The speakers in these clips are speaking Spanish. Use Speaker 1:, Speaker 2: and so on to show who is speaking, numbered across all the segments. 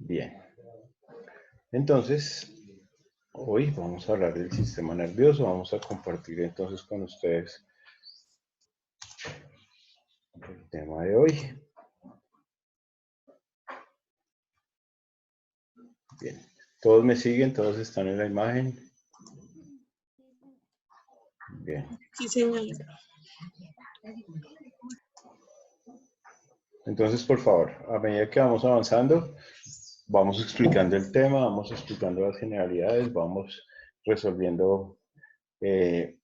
Speaker 1: Bien. Entonces, hoy vamos a hablar del sistema nervioso. Vamos a compartir entonces con ustedes el tema de hoy. Bien. ¿Todos me siguen? ¿Todos están en la imagen? Bien.
Speaker 2: Sí, señor.
Speaker 1: Entonces, por favor, a medida que vamos avanzando, vamos explicando el tema, vamos explicando las generalidades, vamos resolviendo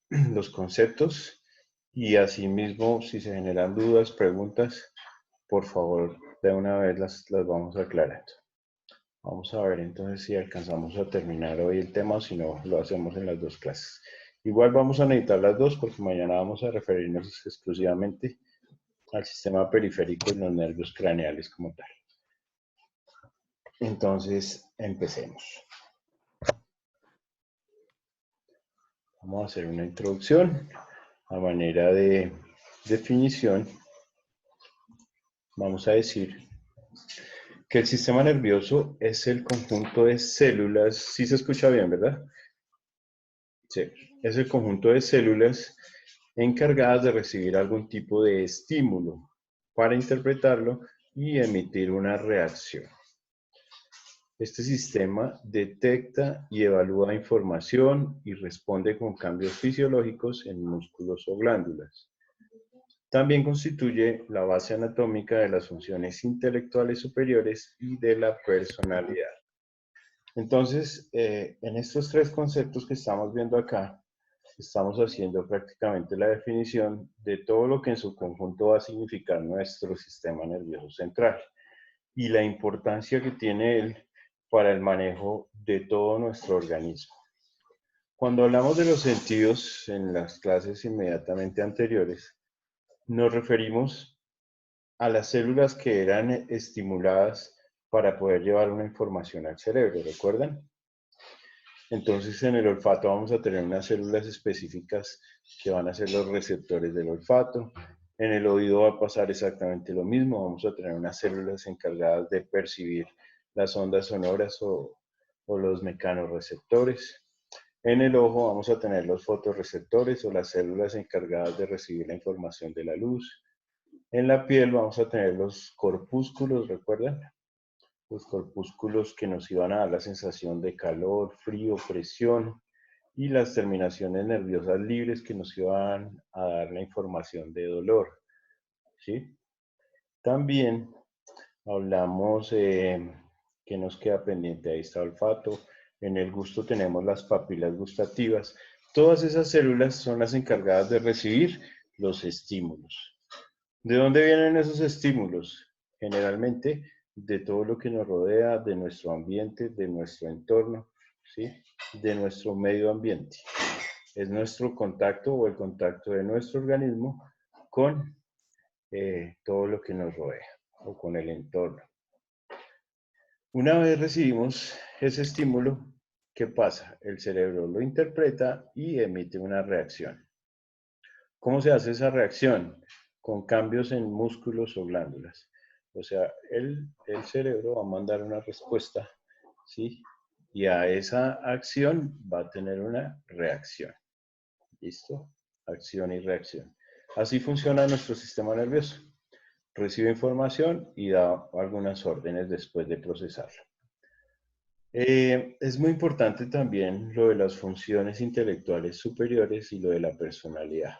Speaker 1: los conceptos y asimismo, si se generan dudas, preguntas, por favor, de una vez las vamos aclarando. Vamos a ver entonces si alcanzamos a terminar hoy el tema o si no, lo hacemos en las dos clases. Igual vamos a necesitar las dos porque mañana vamos a referirnos exclusivamente al sistema periférico y los nervios craneales como tal. Entonces, empecemos. Vamos a hacer una introducción. A manera de definición, vamos a decir que el sistema nervioso es el conjunto de células, sí se escucha bien, ¿verdad? Sí, es el conjunto de células encargadas de recibir algún tipo de estímulo para interpretarlo y emitir una reacción. Este sistema detecta y evalúa información y responde con cambios fisiológicos en músculos o glándulas. También constituye la base anatómica de las funciones intelectuales superiores y de la personalidad. Entonces, en estos tres conceptos que estamos viendo acá, estamos haciendo prácticamente la definición de todo lo que en su conjunto va a significar nuestro sistema nervioso central y la importancia que tiene él para el manejo de todo nuestro organismo. Cuando hablamos de los sentidos en las clases inmediatamente anteriores, nos referimos a las células que eran estimuladas para poder llevar una información al cerebro, ¿recuerdan? Entonces en el olfato vamos a tener unas células específicas que van a ser los receptores del olfato. En el oído va a pasar exactamente lo mismo, vamos a tener unas células encargadas de percibir las ondas sonoras o los mecanorreceptores. En el ojo vamos a tener los fotorreceptores o las células encargadas de recibir la información de la luz. En la piel vamos a tener los corpúsculos, ¿recuerdan? Los corpúsculos que nos iban a dar la sensación de calor, frío, presión y las terminaciones nerviosas libres que nos iban a dar la información de dolor. ¿Sí? También hablamos que nos queda pendiente, ahí está olfato, en el gusto tenemos las papilas gustativas. Todas esas células son las encargadas de recibir los estímulos. ¿De dónde vienen esos estímulos? Generalmente de todo lo que nos rodea, de nuestro ambiente, de nuestro entorno, ¿sí? De nuestro medio ambiente. Es nuestro contacto o el contacto de nuestro organismo con todo lo que nos rodea o con el entorno. Una vez recibimos ese estímulo, ¿qué pasa? El cerebro lo interpreta y emite una reacción. ¿Cómo se hace esa reacción? Con cambios en músculos o glándulas. O sea, el cerebro va a mandar una respuesta, ¿sí? Y a esa acción va a tener una reacción. ¿Listo? Acción y reacción. Así funciona nuestro sistema nervioso. Recibe información y da algunas órdenes después de procesarla. Es muy importante también lo de las funciones intelectuales superiores y lo de la personalidad.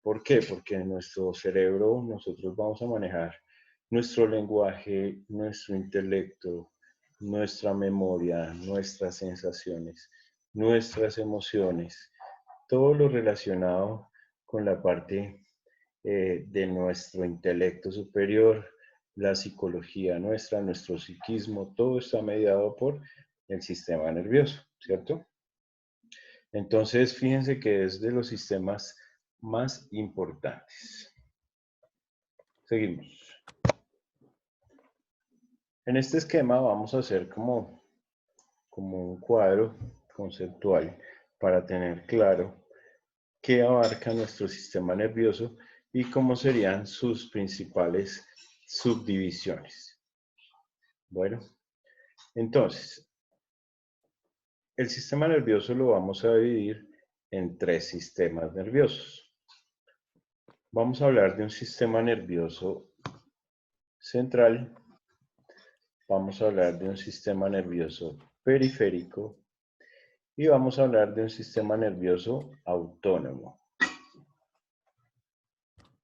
Speaker 1: ¿Por qué? Porque en nuestro cerebro nosotros vamos a manejar nuestro lenguaje, nuestro intelecto, nuestra memoria, nuestras sensaciones, nuestras emociones, todo lo relacionado con la parte de nuestro intelecto superior, la psicología nuestra, nuestro psiquismo, todo está mediado por el sistema nervioso, ¿cierto? Entonces, fíjense que es de los sistemas más importantes. Seguimos. En este esquema vamos a hacer como un cuadro conceptual para tener claro qué abarca nuestro sistema nervioso y cómo serían sus principales subdivisiones. Bueno, Entonces, el sistema nervioso lo vamos a dividir en 3 sistemas nerviosos. Vamos a hablar de un sistema nervioso central, vamos a hablar de un sistema nervioso periférico y vamos a hablar de un sistema nervioso autónomo.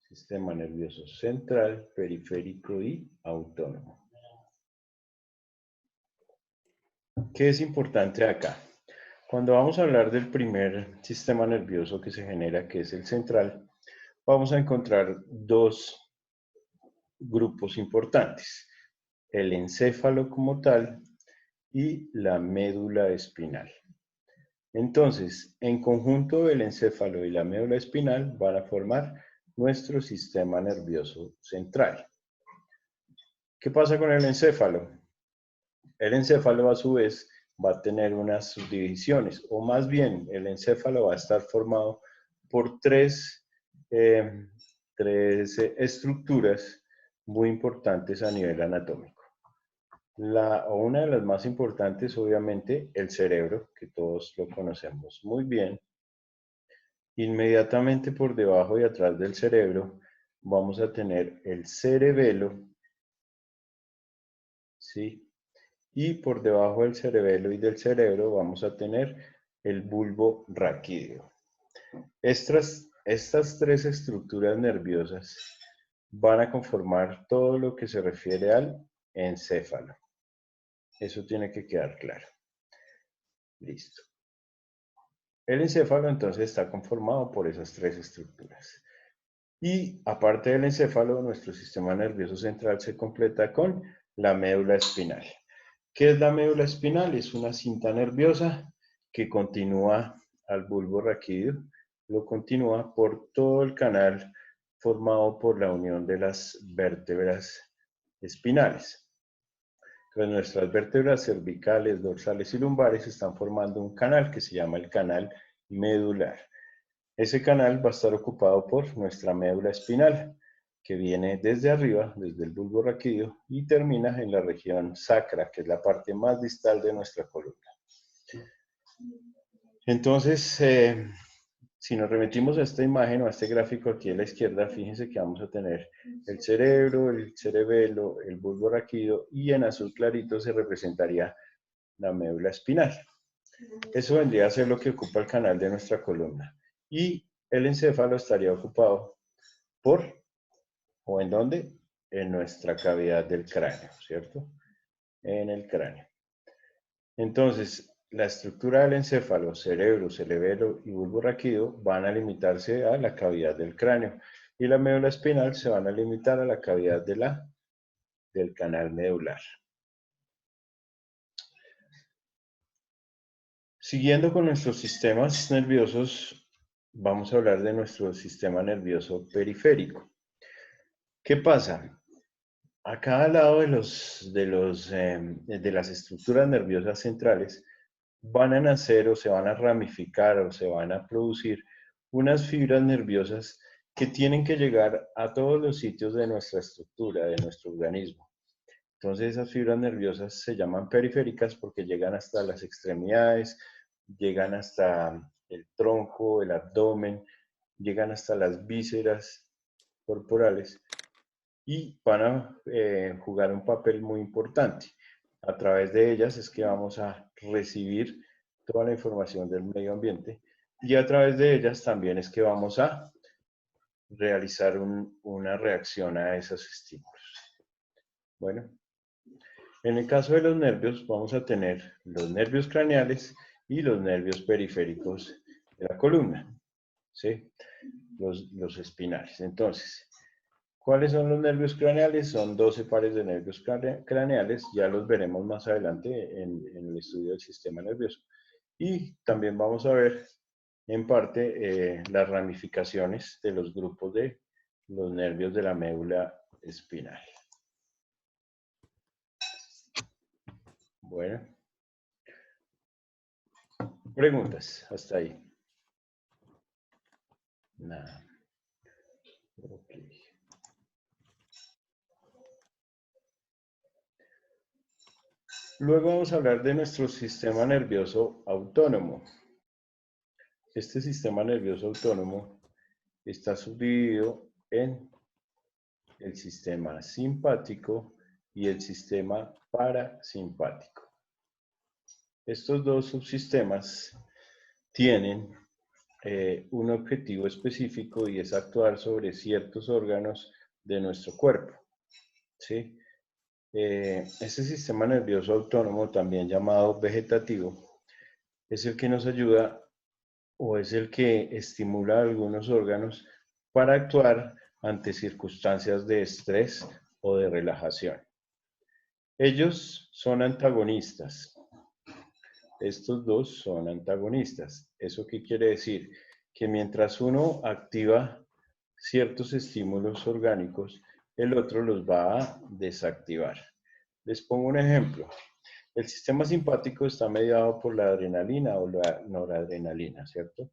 Speaker 1: Sistema nervioso central, periférico y autónomo. ¿Qué es importante acá? Cuando vamos a hablar del primer sistema nervioso que se genera, que es el central, vamos a encontrar 2 grupos importantes, el encéfalo como tal y la médula espinal. Entonces, en conjunto el encéfalo y la médula espinal van a formar nuestro sistema nervioso central. ¿Qué pasa con el encéfalo? El encéfalo a su vez va a tener unas subdivisiones, o más bien el encéfalo va a estar formado por tres estructuras muy importantes a nivel anatómico. Una de las más importantes, obviamente, el cerebro, que todos lo conocemos muy bien. Inmediatamente por debajo y atrás del cerebro vamos a tener el cerebelo, ¿sí? Y por debajo del cerebelo y del cerebro vamos a tener el bulbo raquídeo. Estas 3 estructuras nerviosas van a conformar todo lo que se refiere al encéfalo. Eso tiene que quedar claro. Listo. El encéfalo entonces está conformado por esas 3 estructuras. Y aparte del encéfalo, nuestro sistema nervioso central se completa con la médula espinal. ¿Qué es la médula espinal? Es una cinta nerviosa que continúa al bulbo raquídeo, lo continúa por todo el canal formado por la unión de las vértebras espinales. Entonces, nuestras vértebras cervicales, dorsales y lumbares están formando un canal que se llama el canal medular. Ese canal va a estar ocupado por nuestra médula espinal, que viene desde arriba, desde el bulbo raquídeo, y termina en la región sacra, que es la parte más distal de nuestra columna. Entonces, si nos remitimos a esta imagen o a este gráfico aquí a la izquierda, fíjense que vamos a tener el cerebro, el cerebelo, el bulbo raquídeo, y en azul clarito se representaría la médula espinal. Eso vendría a ser lo que ocupa el canal de nuestra columna. Y el encéfalo estaría ocupado por, ¿o en dónde? En nuestra cavidad del cráneo, ¿cierto? En el cráneo. Entonces, la estructura del encéfalo, cerebro, cerebelo y bulbo raquídeo van a limitarse a la cavidad del cráneo y la médula espinal se van a limitar a la cavidad del canal medular. Siguiendo con nuestros sistemas nerviosos, vamos a hablar de nuestro sistema nervioso periférico. ¿Qué pasa? A cada lado de las estructuras nerviosas centrales van a nacer o se van a ramificar o se van a producir unas fibras nerviosas que tienen que llegar a todos los sitios de nuestra estructura, de nuestro organismo. Entonces esas fibras nerviosas se llaman periféricas porque llegan hasta las extremidades, llegan hasta el tronco, el abdomen, llegan hasta las vísceras corporales y van a jugar un papel muy importante. A través de ellas es que vamos a recibir toda la información del medio ambiente y a través de ellas también es que vamos a realizar una reacción a esos estímulos. Bueno, en el caso de los nervios vamos a tener los nervios craneales y los nervios periféricos de la columna, ¿sí? Los espinales. Entonces, ¿cuáles son los nervios craneales? Son 12 pares de nervios craneales, ya los veremos más adelante en el estudio del sistema nervioso. Y también vamos a ver en parte las ramificaciones de los grupos de los nervios de la médula espinal. Bueno, preguntas hasta ahí. Nada. Okay. Luego vamos a hablar de nuestro sistema nervioso autónomo. Este sistema nervioso autónomo está subdividido en el sistema simpático y el sistema parasimpático. Estos dos subsistemas tienen un objetivo específico y es actuar sobre ciertos órganos de nuestro cuerpo. ¿Sí? Este sistema nervioso autónomo, también llamado vegetativo, es el que nos ayuda o es el que estimula algunos órganos para actuar ante circunstancias de estrés o de relajación. Ellos son antagonistas. Estos dos son antagonistas. ¿Eso qué quiere decir? Que mientras uno activa ciertos estímulos orgánicos, el otro los va a desactivar. Les pongo un ejemplo. El sistema simpático está mediado por la adrenalina o la noradrenalina, ¿cierto?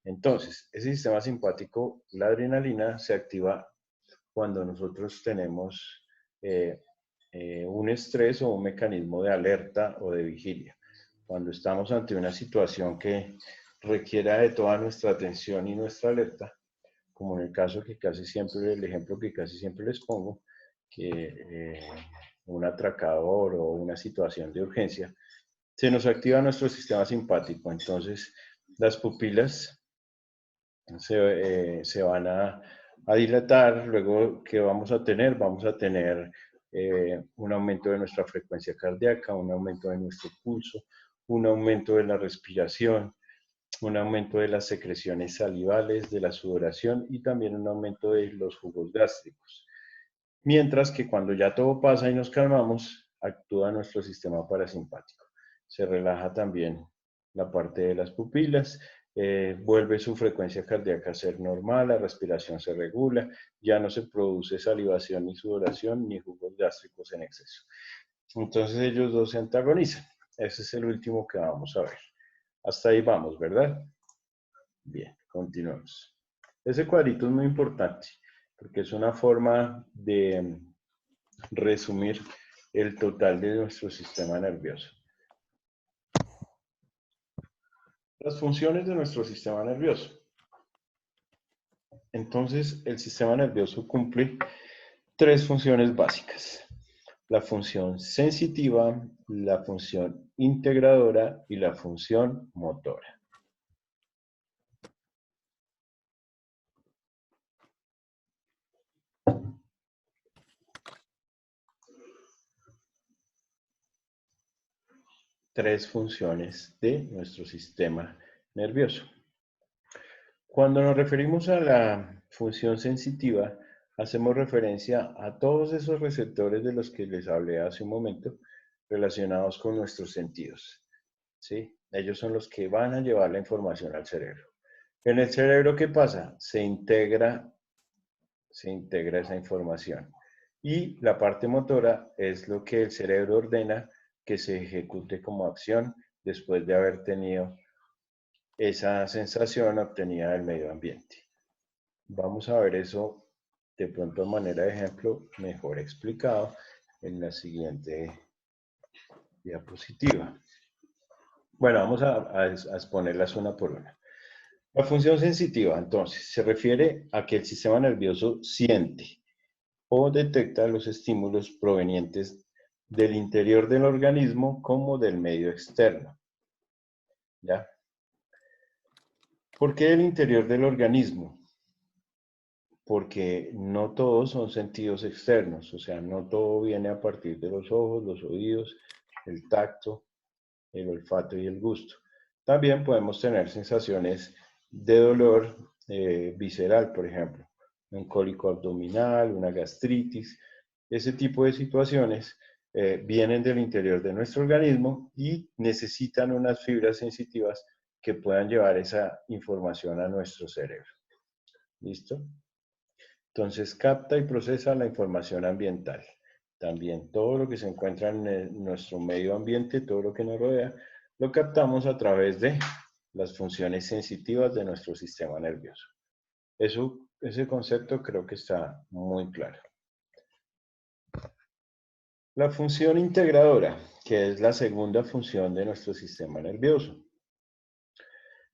Speaker 1: Entonces, ese sistema simpático, la adrenalina, se activa cuando nosotros tenemos un estrés o un mecanismo de alerta o de vigilia. Cuando estamos ante una situación que requiera de toda nuestra atención y nuestra alerta, como en el caso que casi siempre, el ejemplo que casi siempre les pongo, que un atracador o una situación de urgencia, se nos activa nuestro sistema simpático. Entonces, las pupilas se van a dilatar. Luego, ¿qué vamos a tener? Vamos a tener un aumento de nuestra frecuencia cardíaca, un aumento de nuestro pulso, un aumento de la respiración, un aumento de las secreciones salivales, de la sudoración y también un aumento de los jugos gástricos. Mientras que cuando ya todo pasa y nos calmamos, actúa nuestro sistema parasimpático. Se relaja también la parte de las pupilas, vuelve su frecuencia cardíaca a ser normal, la respiración se regula, ya no se produce salivación ni sudoración ni jugos gástricos en exceso. Entonces ellos dos se antagonizan. Ese es el último que vamos a ver. Hasta ahí vamos, ¿verdad? Bien, continuamos. Ese cuadrito es muy importante porque es una forma de resumir el total de nuestro sistema nervioso. Las funciones de nuestro sistema nervioso. Entonces, el sistema nervioso cumple tres funciones básicas. La función sensitiva, la función integradora y la función motora. Tres funciones de nuestro sistema nervioso. Cuando nos referimos a la función sensitiva, hacemos referencia a todos esos receptores de los que les hablé hace un momento, relacionados con nuestros sentidos. ¿Sí? Ellos son los que van a llevar la información al cerebro. En el cerebro, ¿qué pasa? Se integra esa información. Y la parte motora es lo que el cerebro ordena que se ejecute como acción después de haber tenido esa sensación obtenida del medio ambiente. Vamos a ver eso de pronto de manera de ejemplo mejor explicado en la siguiente diapositiva. Bueno, vamos a exponerlas una por una. La función sensitiva, entonces, se refiere a que el sistema nervioso siente o detecta los estímulos provenientes del interior del organismo como del medio externo. ¿Ya? ¿Por qué del interior del organismo? Porque no todos son sentidos externos, o sea, no todo viene a partir de los ojos, los oídos, el tacto, el olfato y el gusto. También podemos tener sensaciones de dolor visceral, por ejemplo, un cólico abdominal, una gastritis. Ese tipo de situaciones vienen del interior de nuestro organismo y necesitan unas fibras sensitivas que puedan llevar esa información a nuestro cerebro. ¿Listo? Entonces capta y procesa la información ambiental. También todo lo que se encuentra en nuestro medio ambiente, todo lo que nos rodea, lo captamos a través de las funciones sensitivas de nuestro sistema nervioso. Ese concepto creo que está muy claro. La función integradora, que es la segunda función de nuestro sistema nervioso.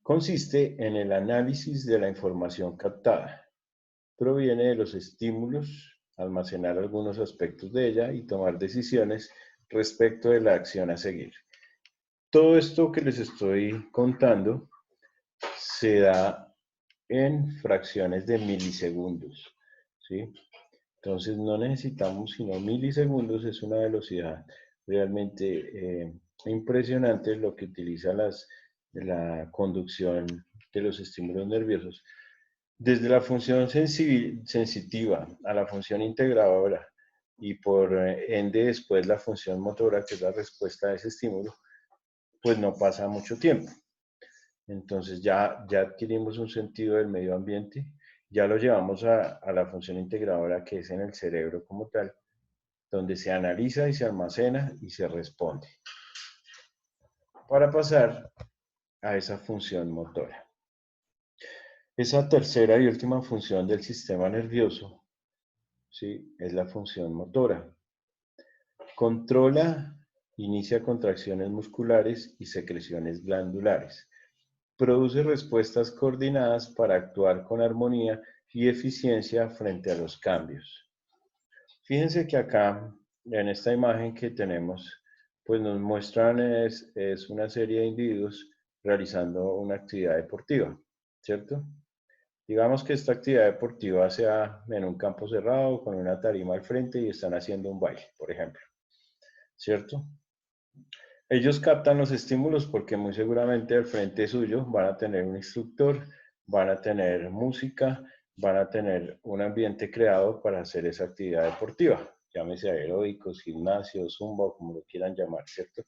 Speaker 1: Consiste en el análisis de la información captada. Proviene de los estímulos, almacenar algunos aspectos de ella y tomar decisiones respecto de la acción a seguir. Todo esto que les estoy contando se da en fracciones de milisegundos, ¿sí? Entonces no necesitamos sino milisegundos, es una velocidad realmente impresionante lo que utiliza la conducción de los estímulos nerviosos. Desde la función sensitiva a la función integradora y por ende después la función motora, que es la respuesta a ese estímulo, pues no pasa mucho tiempo. Entonces ya adquirimos un sentido del medio ambiente, ya lo llevamos a la función integradora que es en el cerebro como tal, donde se analiza y se almacena y se responde. Para pasar a esa función motora. Esa tercera y última función del sistema nervioso, ¿sí?, es la función motora. Controla, inicia contracciones musculares y secreciones glandulares. Produce respuestas coordinadas para actuar con armonía y eficiencia frente a los cambios. Fíjense que acá, en esta imagen que tenemos, pues nos muestran es una serie de individuos realizando una actividad deportiva, ¿cierto? Digamos que esta actividad deportiva sea en un campo cerrado con una tarima al frente y están haciendo un baile, por ejemplo, ¿cierto? Ellos captan los estímulos porque muy seguramente al frente suyo van a tener un instructor, van a tener música, van a tener un ambiente creado para hacer esa actividad deportiva. Llámese aeróbicos, gimnasio, zumba, como lo quieran llamar, ¿cierto?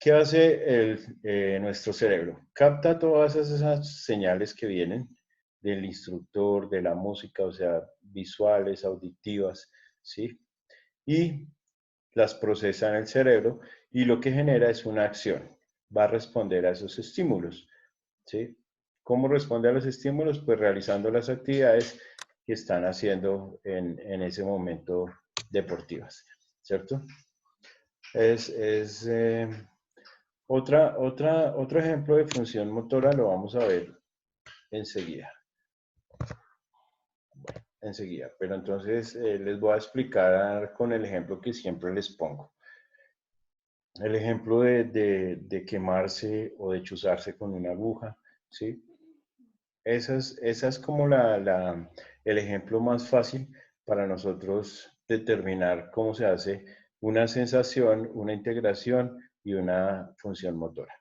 Speaker 1: ¿Qué hace nuestro cerebro? Capta todas esas señales que vienen del instructor, de la música, o sea, visuales, auditivas, ¿sí? Y las procesa en el cerebro y lo que genera es una acción. Va a responder a esos estímulos, ¿sí? ¿Cómo responde a los estímulos? Pues realizando las actividades que están haciendo en ese momento deportivas, ¿cierto? Otro ejemplo de función motora lo vamos a ver enseguida. Pero entonces les voy a explicar con el ejemplo que siempre les pongo. El ejemplo de quemarse o de chuzarse con una aguja, ¿sí? Esa es como el ejemplo más fácil para nosotros determinar cómo se hace una sensación, una integración y una función motora.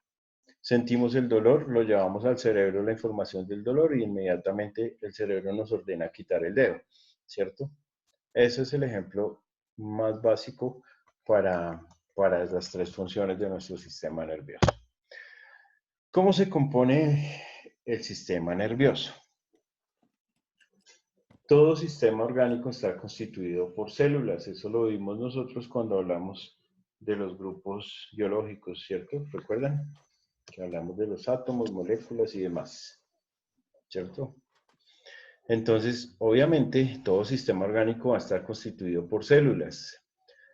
Speaker 1: Sentimos el dolor, lo llevamos al cerebro la información del dolor y inmediatamente el cerebro nos ordena quitar el dedo, ¿cierto? Ese es el ejemplo más básico para las tres funciones de nuestro sistema nervioso. ¿Cómo se compone el sistema nervioso? Todo sistema orgánico está constituido por células. Eso lo vimos nosotros cuando hablamos de los grupos biológicos, ¿cierto? ¿Recuerdan? Que hablamos de los átomos, moléculas y demás, ¿cierto? Entonces, obviamente, todo sistema orgánico va a estar constituido por células.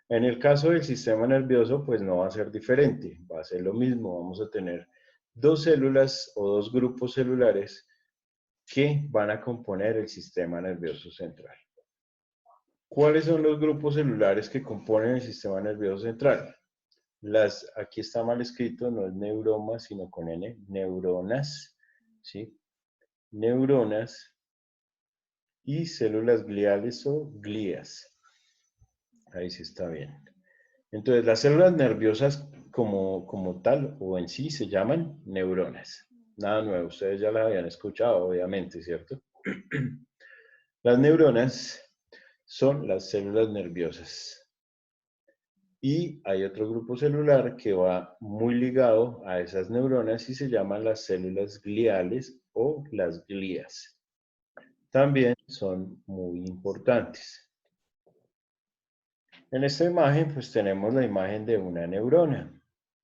Speaker 1: En el caso del sistema nervioso, pues no va a ser diferente, va a ser lo mismo. Vamos a tener dos células o dos grupos celulares que van a componer el sistema nervioso central. ¿Cuáles son los grupos celulares que componen el sistema nervioso central? Aquí está mal escrito, no es neuroma, sino con N, neuronas, ¿sí? Neuronas y células gliales o glías. Ahí sí está bien. Entonces, las células nerviosas como tal o en sí se llaman neuronas. Nada nuevo, ustedes ya las habían escuchado, obviamente, ¿cierto? Las neuronas son las células nerviosas. Y hay otro grupo celular que va muy ligado a esas neuronas y se llaman las células gliales o las glías. También son muy importantes. En esta imagen pues tenemos la imagen de una neurona.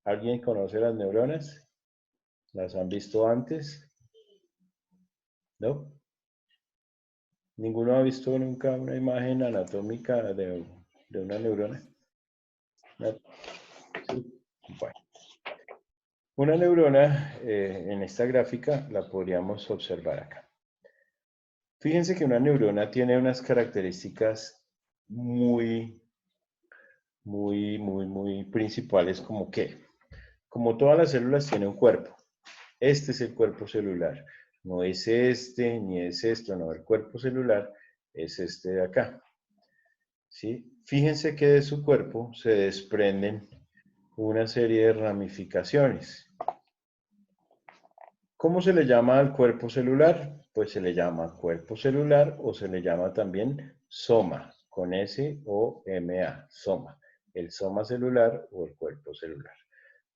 Speaker 1: ¿Alguien conoce las neuronas? ¿Las han visto antes? ¿No? ¿Ninguno ha visto nunca una imagen anatómica de una neurona? ¿No? ¿Sí? Bueno. Una neurona en esta gráfica la podríamos observar acá. Fíjense que una neurona tiene unas características muy principales como todas las células tiene un cuerpo. Este es el cuerpo celular. No es este, ni es esto, no. El cuerpo celular es este de acá. ¿Sí? Fíjense que de su cuerpo se desprenden una serie de ramificaciones. ¿Cómo se le llama al cuerpo celular? Pues se le llama cuerpo celular o se le llama también soma, con S-O-M-A, soma. El soma celular o el cuerpo celular.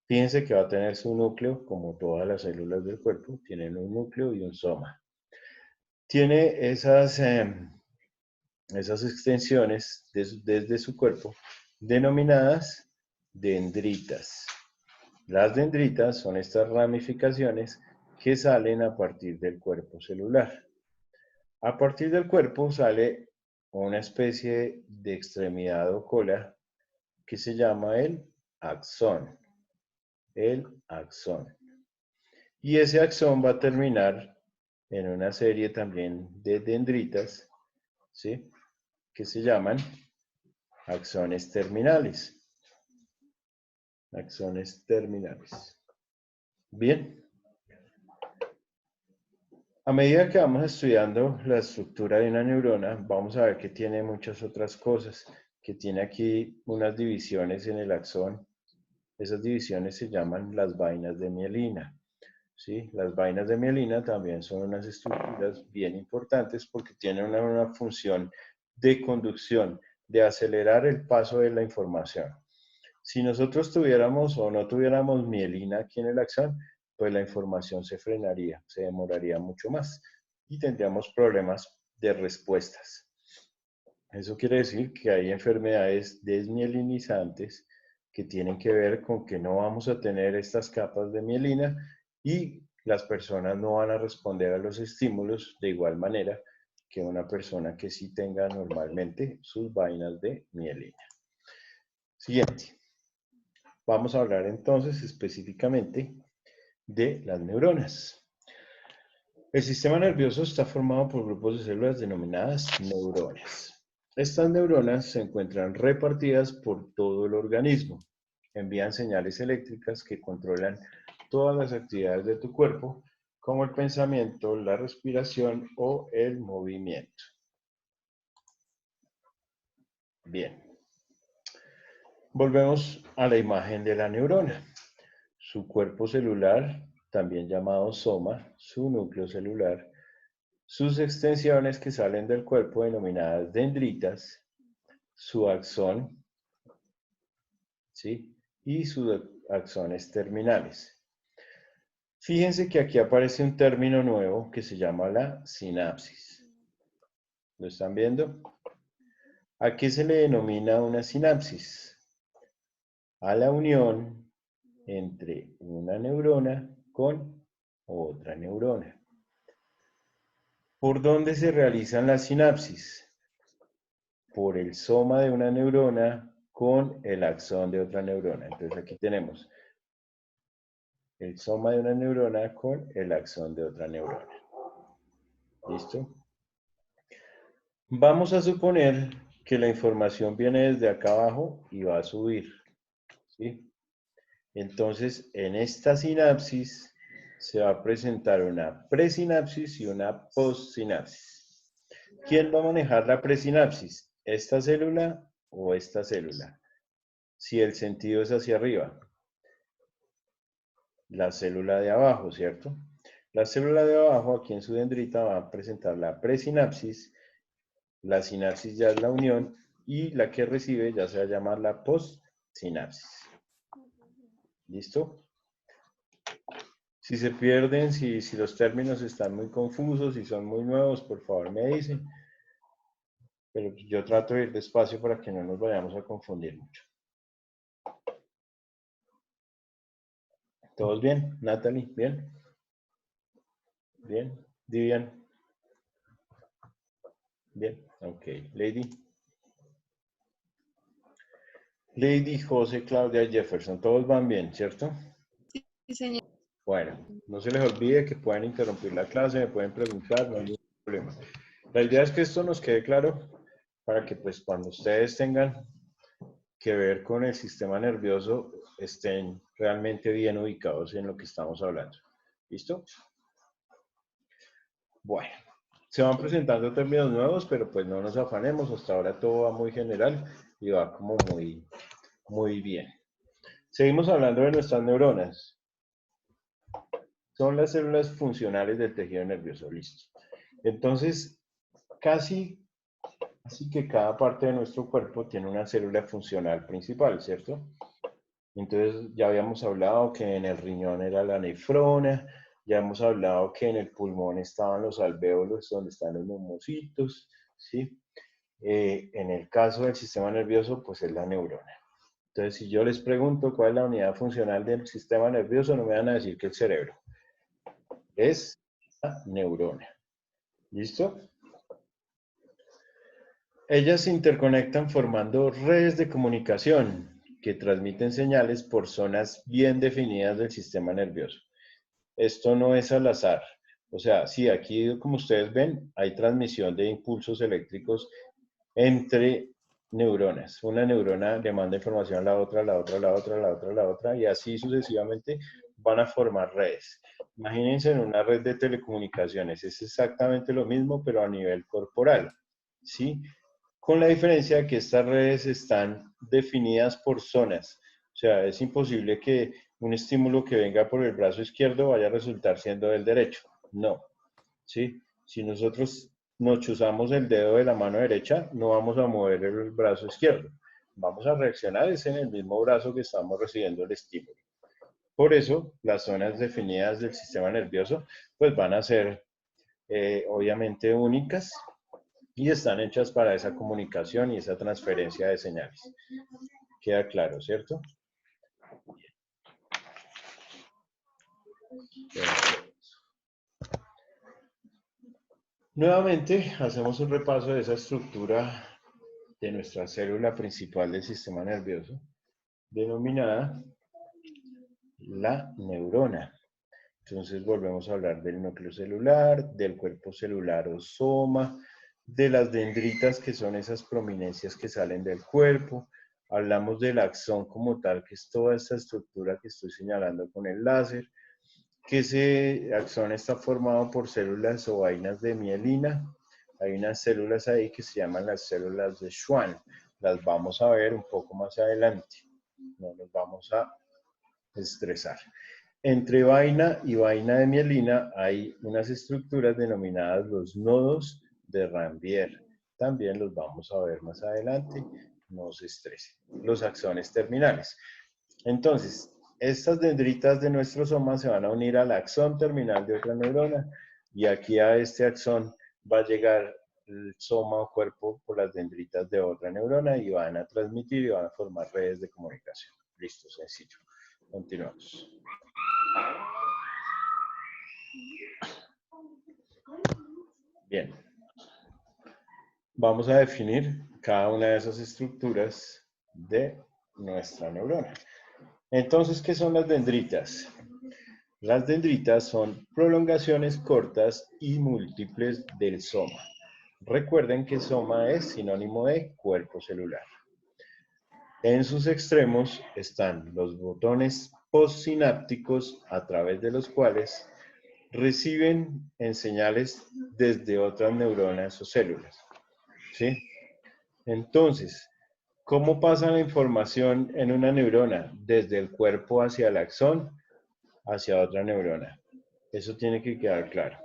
Speaker 1: Fíjense que va a tener su núcleo, como todas las células del cuerpo, tienen un núcleo y un soma. Tiene esas extensiones desde su cuerpo denominadas dendritas. Las dendritas son estas ramificaciones que salen a partir del cuerpo celular. A partir del cuerpo sale una especie de extremidad o cola que se llama el axón. El axón. Y ese axón va a terminar en una serie también de dendritas, ¿sí? Que se llaman axones terminales. Axones terminales. Bien. A medida que vamos estudiando la estructura de una neurona, vamos a ver que tiene muchas otras cosas, que tiene aquí unas divisiones en el axón. Esas divisiones se llaman las vainas de mielina. ¿Sí? Las vainas de mielina también son unas estructuras bien importantes porque tienen una función de conducción, de acelerar el paso de la información. Si nosotros tuviéramos o no tuviéramos mielina aquí en el axón, pues la información se frenaría, se demoraría mucho más y tendríamos problemas de respuestas. Eso quiere decir que hay enfermedades desmielinizantes que tienen que ver con que no vamos a tener estas capas de mielina y las personas no van a responder a los estímulos de igual manera que una persona que sí tenga normalmente sus vainas de mielina. Siguiente. Vamos a hablar entonces específicamente de las neuronas. El sistema nervioso está formado por grupos de células denominadas neuronas. Estas neuronas se encuentran repartidas por todo el organismo. Envían señales eléctricas que controlan todas las actividades de tu cuerpo, como el pensamiento, la respiración o el movimiento. Bien. Volvemos a la imagen de la neurona. Su cuerpo celular, también llamado soma, su núcleo celular, sus extensiones que salen del cuerpo denominadas dendritas, su axón, ¿sí? Y sus axones terminales. Fíjense que aquí aparece un término nuevo que se llama la sinapsis. ¿Lo están viendo? ¿A qué se le denomina una sinapsis? A la unión entre una neurona con otra neurona. ¿Por dónde se realizan las sinapsis? Por el soma de una neurona con el axón de otra neurona. Entonces aquí tenemos el soma de una neurona con el axón de otra neurona. ¿Listo? Vamos a suponer que la información viene desde acá abajo y va a subir. ¿Sí? Entonces, en esta sinapsis se va a presentar una presinapsis y una postsinapsis. ¿Quién va a manejar la presinapsis? ¿Esta célula o esta célula? Si el sentido es hacia arriba. La célula de abajo, ¿cierto? La célula de abajo, aquí en su dendrita, va a presentar la presinapsis. La sinapsis ya es la unión y la que recibe ya se va a llamar la postsinapsis. ¿Listo? Si se pierden, si los términos están muy confusos, si son muy nuevos, por favor me dicen. Pero yo trato de ir despacio para que no nos vayamos a confundir mucho. ¿Todos bien? Natalie, ¿bien? ¿Bien? Vivian, ¿bien? Ok. Lady. Lady, José, Claudia, Jefferson, todos van bien, ¿cierto?
Speaker 2: Sí, señor.
Speaker 1: Bueno, no se les olvide que pueden interrumpir la clase, me pueden preguntar, no hay ningún problema. La idea es que esto nos quede claro para que pues cuando ustedes tengan que ver con el sistema nervioso estén realmente bien ubicados en lo que estamos hablando. ¿Listo? Bueno, se van presentando términos nuevos, pero pues no nos afanemos, hasta ahora todo va muy general y va como muy bien. Seguimos hablando de nuestras neuronas. Son las células funcionales del tejido nervioso, listo. Entonces, así que cada parte de nuestro cuerpo tiene una célula funcional principal, ¿cierto? Entonces, ya habíamos hablado que en el riñón era la nefrona, ya hemos hablado que en el pulmón estaban los alvéolos, donde están los neumocitos, ¿sí? En el caso del sistema nervioso, pues es la neurona. Entonces, si yo les pregunto cuál es la unidad funcional del sistema nervioso, no me van a decir que el cerebro. Es la neurona. ¿Listo? Ellas se interconectan formando redes de comunicación que transmiten señales por zonas bien definidas del sistema nervioso. Esto no es al azar. O sea, sí, aquí como ustedes ven, hay transmisión de impulsos eléctricos entre neuronas. Una neurona le manda información a la otra, la otra, la otra, la otra, la otra, y así sucesivamente van a formar redes. Imagínense en una red de telecomunicaciones, es exactamente lo mismo, pero a nivel corporal, ¿sí? Con la diferencia de que estas redes están definidas por zonas. O sea, es imposible que un estímulo que venga por el brazo izquierdo vaya a resultar siendo del derecho. No, ¿sí? Si nosotros nos chuzamos el dedo de la mano derecha, no vamos a mover el brazo izquierdo. Vamos a reaccionar es en el mismo brazo que estamos recibiendo el estímulo. Por eso, las zonas definidas del sistema nervioso, pues van a ser obviamente únicas y están hechas para esa comunicación y esa transferencia de señales. Queda claro, ¿cierto? Nuevamente, hacemos un repaso de esa estructura de nuestra célula principal del sistema nervioso, denominada la neurona. Entonces volvemos a hablar del núcleo celular, del cuerpo celular o soma, de las dendritas, que son esas prominencias que salen del cuerpo. Hablamos del axón como tal, que es toda esta estructura que estoy señalando con el láser, que ese axón está formado por células o vainas de mielina. Hay unas células ahí que se llaman las células de Schwann. Las vamos a ver un poco más adelante. No nos vamos a estresar. Entre vaina y vaina de mielina hay unas estructuras denominadas los nodos de Ranvier. También los vamos a ver más adelante. No se estresen. Los axones terminales. Entonces, estas dendritas de nuestro soma se van a unir al axón terminal de otra neurona y aquí a este axón va a llegar el soma o cuerpo por las dendritas de otra neurona y van a transmitir y van a formar redes de comunicación. Listo, sencillo. Continuamos. Bien. Vamos a definir cada una de esas estructuras de nuestra neurona. Entonces, ¿qué son las dendritas? Las dendritas son prolongaciones cortas y múltiples del soma. Recuerden que soma es sinónimo de cuerpo celular. En sus extremos están los botones postsinápticos a través de los cuales reciben señales desde otras neuronas o células. ¿Sí? Entonces, ¿cómo pasa la información en una neurona? Desde el cuerpo hacia el axón, hacia otra neurona. Eso tiene que quedar claro.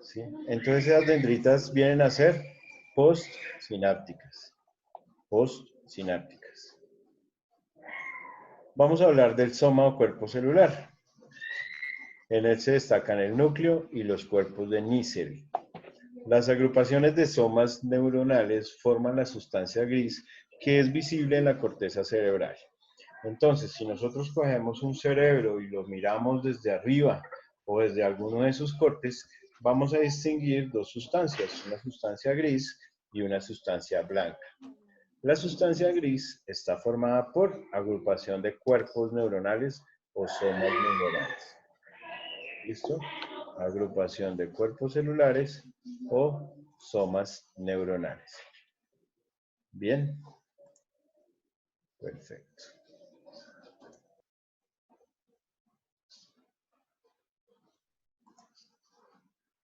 Speaker 1: ¿Sí? Entonces, esas dendritas vienen a ser postsinápticas. Postsinápticas. Vamos a hablar del soma o cuerpo celular. En él se destacan el núcleo y los cuerpos de Nissl. Las agrupaciones de somas neuronales forman la sustancia gris que es visible en la corteza cerebral. Entonces, si nosotros cogemos un cerebro y lo miramos desde arriba o desde alguno de sus cortes, vamos a distinguir dos sustancias, una sustancia gris y una sustancia blanca. La sustancia gris está formada por agrupación de cuerpos neuronales o somas neuronales. ¿Listo? Agrupación de cuerpos celulares o somas neuronales. Bien. Perfecto.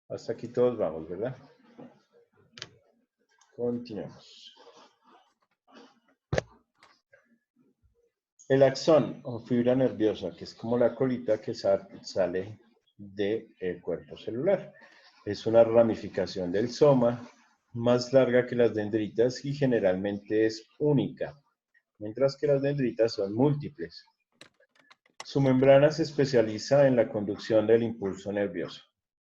Speaker 1: Hasta aquí todos vamos, ¿verdad? Continuemos. El axón o fibra nerviosa, que es como la colita que sale del cuerpo celular. Es una ramificación del soma más larga que las dendritas y generalmente es única, mientras que las dendritas son múltiples. Su membrana se especializa en la conducción del impulso nervioso.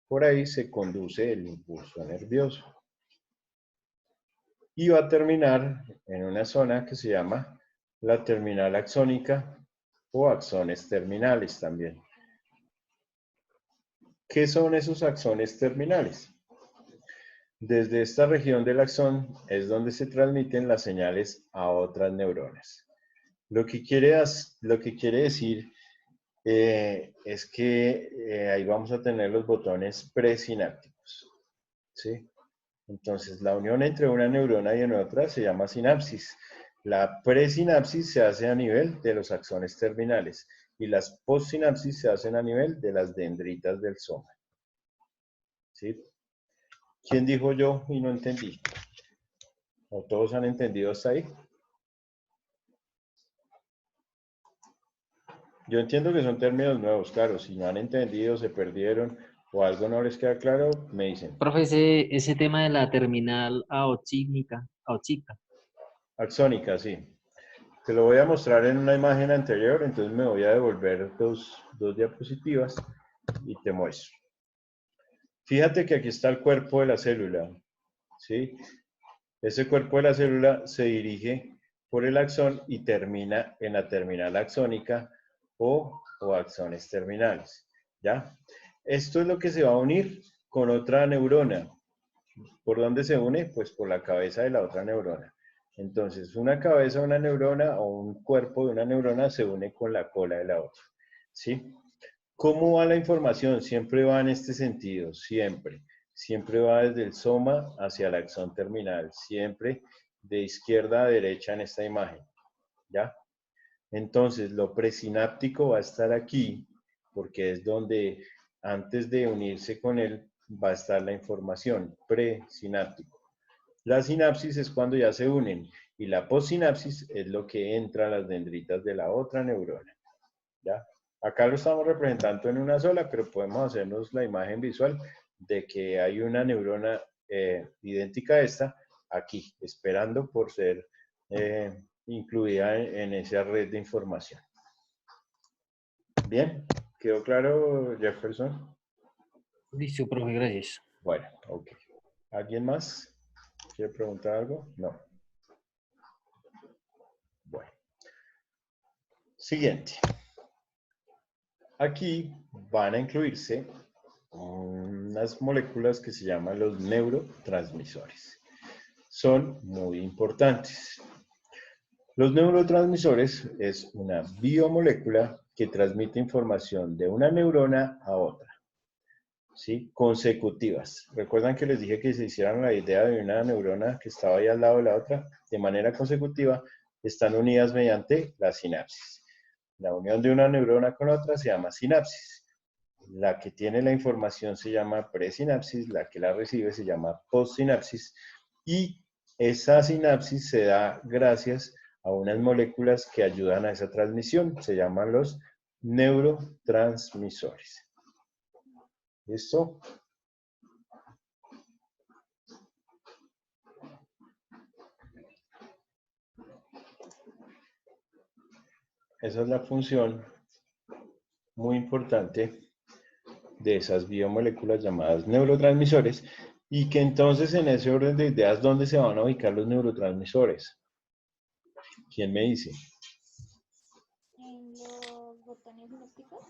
Speaker 1: Por ahí se conduce el impulso nervioso. Y va a terminar en una zona que se llama la terminal axónica o axones terminales también. ¿Qué son esos axones terminales? Desde esta región del axón es donde se transmiten las señales a otras neuronas. Lo que quiere decir es que ahí vamos a tener los botones presinápticos, ¿sí? Entonces, la unión entre una neurona y en otra se llama sinapsis. La presinapsis se hace a nivel de los axones terminales y las postsinapsis se hacen a nivel de las dendritas del soma. ¿Sí? ¿Quién dijo yo y no entendí? ¿O todos han entendido hasta ahí? Yo entiendo que son términos nuevos, claro. Si no han entendido, se perdieron o algo no les queda claro, me dicen.
Speaker 2: Profe, ese tema de la terminal aoxígnica,
Speaker 1: Axónica, sí. Te lo voy a mostrar en una imagen anterior, entonces me voy a devolver dos diapositivas y te muestro. Fíjate que aquí está el cuerpo de la célula, ¿sí? Ese cuerpo de la célula se dirige por el axón y termina en la terminal axónica o axones terminales, ¿ya? Esto es lo que se va a unir con otra neurona. ¿Por dónde se une? Pues por la cabeza de la otra neurona. Entonces, una cabeza de una neurona o un cuerpo de una neurona se une con la cola de la otra, ¿sí? ¿Cómo va la información? Siempre va en este sentido, siempre. Siempre va desde el soma hacia el axón terminal, siempre de izquierda a derecha en esta imagen, ¿ya? Entonces, lo presináptico va a estar aquí, porque es donde antes de unirse con él va a estar la información, presináptico. La sinapsis es cuando ya se unen y la postsinapsis es lo que entra a las dendritas de la otra neurona, ¿ya? Acá lo estamos representando en una sola, pero podemos hacernos la imagen visual de que hay una neurona idéntica a esta aquí, esperando por ser incluida en esa red de información. Bien, ¿quedó claro, Jefferson?
Speaker 2: Listo, profe, gracias.
Speaker 1: Bueno, ok. ¿Alguien más quiere preguntar algo? No. Bueno. Siguiente. Aquí van a incluirse unas moléculas que se llaman los neurotransmisores. Son muy importantes. Los neurotransmisores es una biomolécula que transmite información de una neurona a otra, ¿sí? Consecutivas. ¿Recuerdan que les dije que se hicieran la idea de una neurona que estaba ahí al lado de la otra? De manera consecutiva, están unidas mediante la sinapsis. La unión de una neurona con otra se llama sinapsis. La que tiene la información se llama presinapsis, la que la recibe se llama postsinapsis y esa sinapsis se da gracias a unas moléculas que ayudan a esa transmisión, se llaman los neurotransmisores. ¿Listo? Esa es la función muy importante de esas biomoléculas llamadas neurotransmisores y que entonces en ese orden de ideas, ¿dónde se van a ubicar los neurotransmisores? ¿Quién me dice?
Speaker 3: En los botones sinápticos.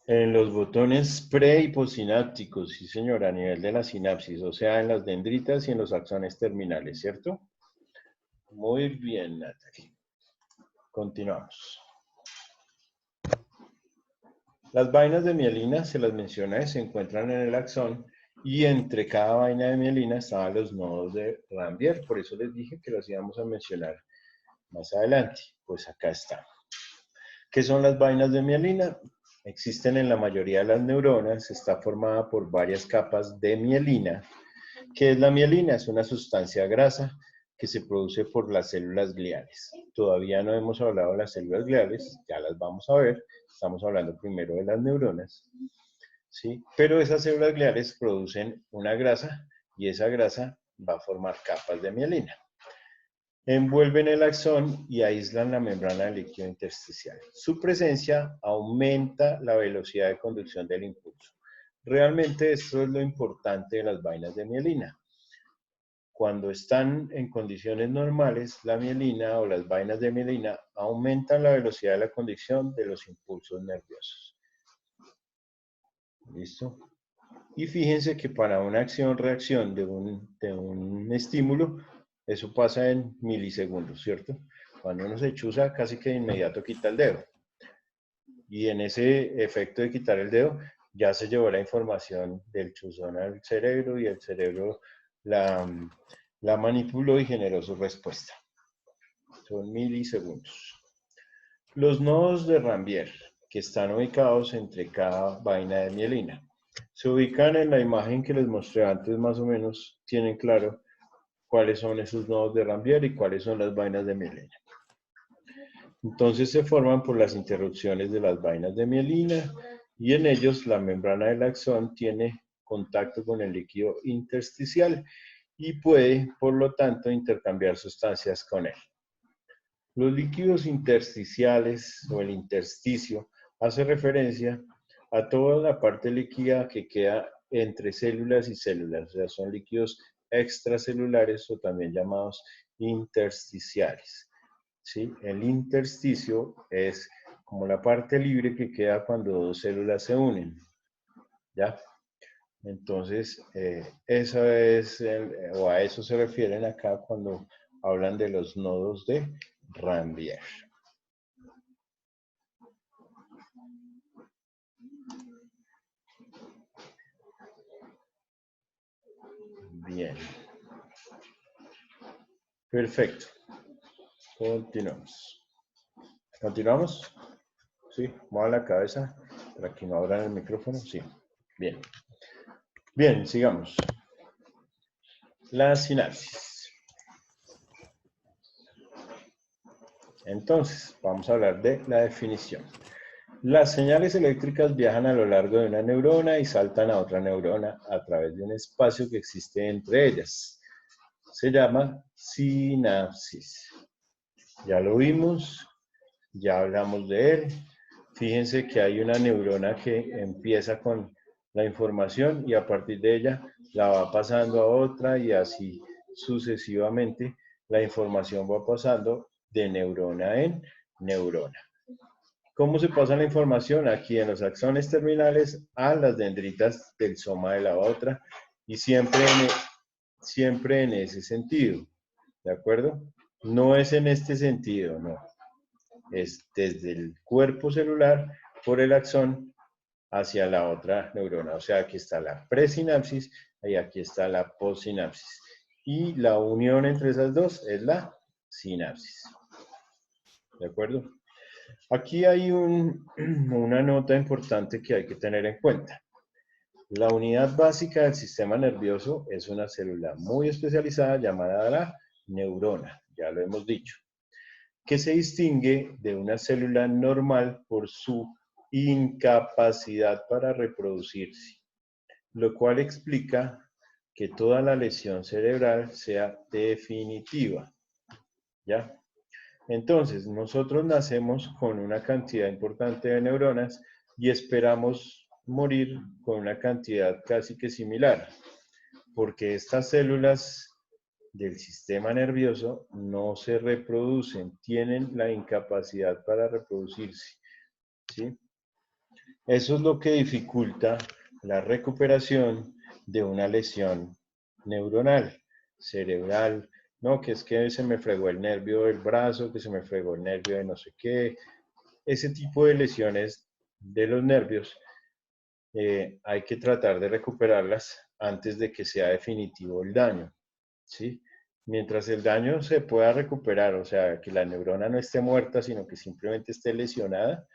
Speaker 1: En los botones pre y postsinápticos, sí señora, a nivel de la sinapsis, o sea, en las dendritas y en los axones terminales, ¿cierto? Muy bien, Natalie. Continuamos. Las vainas de mielina, se las mencioné, se encuentran en el axón y entre cada vaina de mielina estaban los nodos de Ranvier. Por eso les dije que los íbamos a mencionar más adelante. Pues acá está. ¿Qué son las vainas de mielina? Existen en la mayoría de las neuronas, está formada por varias capas de mielina. ¿Qué es la mielina? Es una sustancia grasa que se produce por las células gliales. Todavía no hemos hablado de las células gliales, ya las vamos a ver. Estamos hablando primero de las neuronas, ¿sí? Pero esas células gliales producen una grasa y esa grasa va a formar capas de mielina. Envuelven el axón y aíslan la membrana del líquido intersticial. Su presencia aumenta la velocidad de conducción del impulso. Realmente esto es lo importante de las vainas de mielina. Cuando están en condiciones normales, la mielina o las vainas de mielina aumentan la velocidad de la conducción de los impulsos nerviosos. ¿Listo? Y fíjense que para una acción-reacción de un estímulo, eso pasa en milisegundos, ¿cierto? Cuando uno se chuza, casi que de inmediato quita el dedo. Y en ese efecto de quitar el dedo, ya se llevó la información del chuzón al cerebro y el cerebro la manipuló y generó su respuesta. Son milisegundos. Los nodos de Ranvier, que están ubicados entre cada vaina de mielina, se ubican en la imagen que les mostré antes, más o menos tienen claro cuáles son esos nodos de Ranvier y cuáles son las vainas de mielina. Entonces se forman por las interrupciones de las vainas de mielina y en ellos la membrana del axón tiene contacto con el líquido intersticial y puede, por lo tanto, intercambiar sustancias con él. Los líquidos intersticiales o el intersticio hace referencia a toda la parte líquida que queda entre células y células, o sea, son líquidos extracelulares o también llamados intersticiales. ¿Sí? El intersticio es como la parte libre que queda cuando dos células se unen. ¿Ya? Entonces, eso es o a eso se refieren acá cuando hablan de los nodos de Ranvier. Bien. Perfecto. Continuamos. ¿Continuamos? Sí, mueva la cabeza para que no abran el micrófono. Sí. Bien. Bien, sigamos. La sinapsis. Entonces, vamos a hablar de la definición. Las señales eléctricas viajan a lo largo de una neurona y saltan a otra neurona a través de un espacio que existe entre ellas. Se llama sinapsis. Ya lo vimos, ya hablamos de él. Fíjense que hay una neurona que empieza con la información y a partir de ella la va pasando a otra y así sucesivamente la información va pasando de neurona en neurona. ¿Cómo se pasa la información? Aquí en los axones terminales a las dendritas del soma de la otra y siempre en ese sentido, ¿de acuerdo? No es en este sentido, no. Es desde el cuerpo celular por el axón hacia la otra neurona. O sea, aquí está la presinapsis y aquí está la postsinapsis. Y la unión entre esas dos es la sinapsis. ¿De acuerdo? Aquí hay una nota importante que hay que tener en cuenta. La unidad básica del sistema nervioso es una célula muy especializada llamada la neurona, ya lo hemos dicho, que se distingue de una célula normal por su incapacidad para reproducirse, lo cual explica que toda la lesión cerebral sea definitiva. ¿Ya? Entonces, nosotros nacemos con una cantidad importante de neuronas y esperamos morir con una cantidad casi que similar, porque estas células del sistema nervioso no se reproducen, tienen la incapacidad para reproducirse, ¿sí? Eso es lo que dificulta la recuperación de una lesión neuronal, cerebral, No, que es que se me fregó el nervio del brazo, que se me fregó el nervio de no sé qué. Ese tipo de lesiones de los nervios hay que tratar de recuperarlas antes de que sea definitivo el daño, ¿sí? Mientras el daño se pueda recuperar, o sea, que la neurona no esté muerta, sino que simplemente esté lesionada,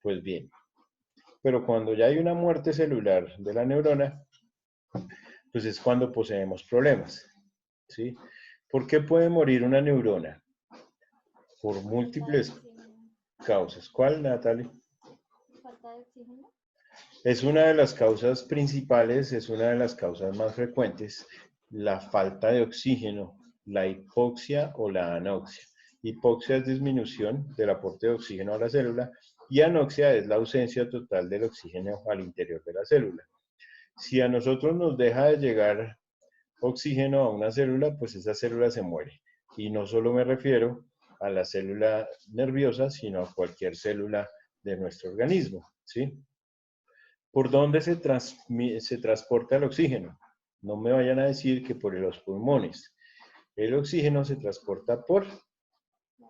Speaker 1: pues bien. Pero cuando ya hay una muerte celular de la neurona, pues es cuando poseemos problemas, ¿sí? ¿Por qué puede morir una neurona? Por
Speaker 3: Falta de
Speaker 1: múltiples
Speaker 3: oxígeno.
Speaker 1: causas. ¿Cuál, Natalie?
Speaker 3: Falta de oxígeno.
Speaker 1: Es una de las causas principales, es una de las causas más frecuentes, la falta de oxígeno, la hipoxia o la anoxia. Hipoxia es disminución del aporte de oxígeno a la célula y anoxia es la ausencia total del oxígeno al interior de la célula. Si a nosotros nos deja de llegar oxígeno a una célula, pues esa célula se muere. Y no solo me refiero a la célula nerviosa, sino a cualquier célula de nuestro organismo, ¿sí? ¿Por dónde se transporta el oxígeno? No me vayan a decir que por los pulmones. El oxígeno se transporta
Speaker 3: La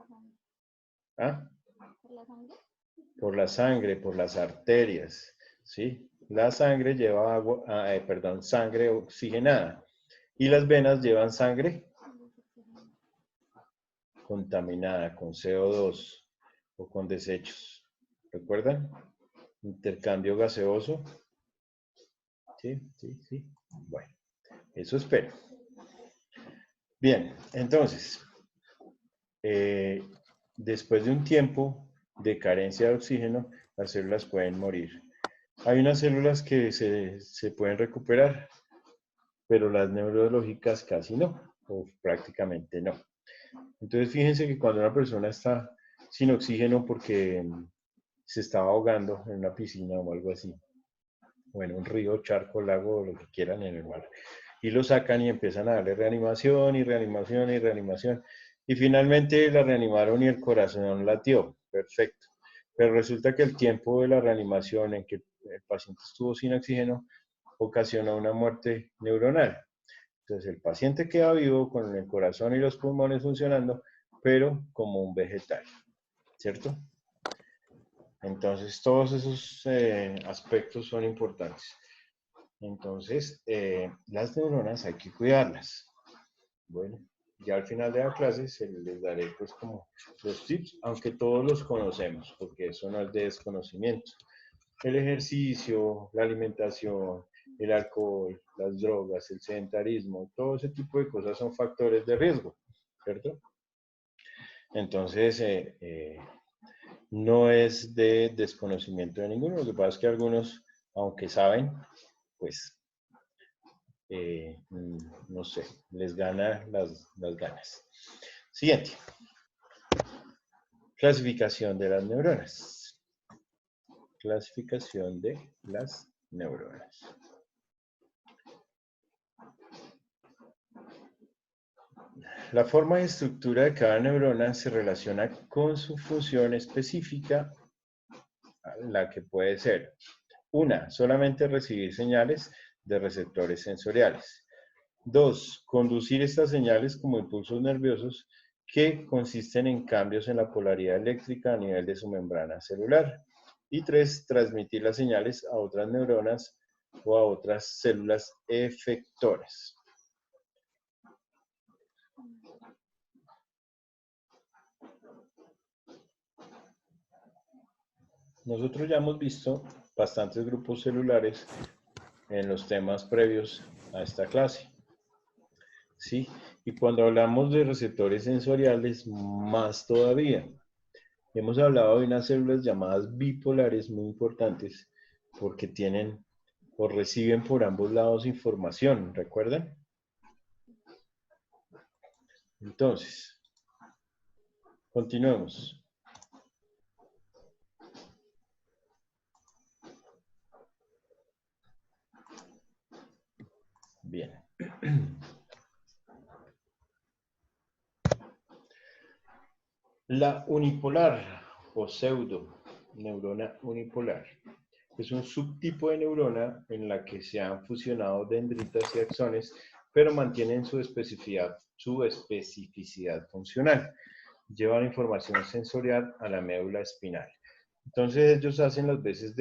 Speaker 3: sangre.
Speaker 1: ¿ah?
Speaker 3: ¿Por la sangre?
Speaker 1: Por la sangre, por las arterias, ¿sí? La sangre lleva agua, sangre oxigenada y las venas llevan sangre
Speaker 3: Desoxígeno.
Speaker 1: contaminada con CO2 o con desechos. ¿Recuerdan? Intercambio gaseoso. Sí, sí, sí. Bueno, eso espero. Bien, entonces, después de un tiempo de carencia de oxígeno, las células pueden morir. Hay unas células que se pueden recuperar, pero las neurológicas casi no, o prácticamente no. Entonces, fíjense que cuando una persona está sin oxígeno porque se estaba ahogando en una piscina o algo así, o en un río, charco, lago, o lo que quieran en el mar, y lo sacan y empiezan a darle reanimación y reanimación y reanimación, y finalmente la reanimaron y el corazón latió, perfecto. Pero resulta que el tiempo de la reanimación en que el paciente estuvo sin oxígeno ocasionó una muerte neuronal. Entonces el paciente queda vivo con el corazón y los pulmones funcionando, pero como un vegetal, ¿cierto? Entonces todos esos aspectos son importantes. Entonces, las neuronas hay que cuidarlas. Bueno, ya al final de la clase se les daré pues como los tips, aunque todos los conocemos, porque eso no es de desconocimiento. El ejercicio, la alimentación, el alcohol, las drogas, el sedentarismo, todo ese tipo de cosas son factores de riesgo, ¿cierto? Entonces, no es de desconocimiento de ninguno, lo que pasa es que algunos, aunque saben, pues, no sé, les gana las ganas. Siguiente. Clasificación de las neuronas. Clasificación de las neuronas. La forma y estructura de cada neurona se relaciona con su función específica, la que puede ser una, solamente recibir señales de receptores sensoriales. Dos, conducir estas señales como impulsos nerviosos que consisten en cambios en la polaridad eléctrica a nivel de su membrana celular. Y tres, transmitir las señales a otras neuronas o a otras células efectoras. Nosotros ya hemos visto bastantes grupos celulares en los temas previos a esta clase. ¿Sí? Y cuando hablamos de receptores sensoriales, más todavía. Hemos hablado de unas células llamadas bipolares muy importantes porque tienen o reciben por ambos lados información, ¿recuerdan? Entonces, continuemos. Bien. La unipolar o pseudo neurona unipolar es un subtipo de neurona en la que se han fusionado dendritas y axones, pero mantienen su especificidad su especificidad funcional. Llevan información sensorial a la médula espinal. Entonces ellos hacen las veces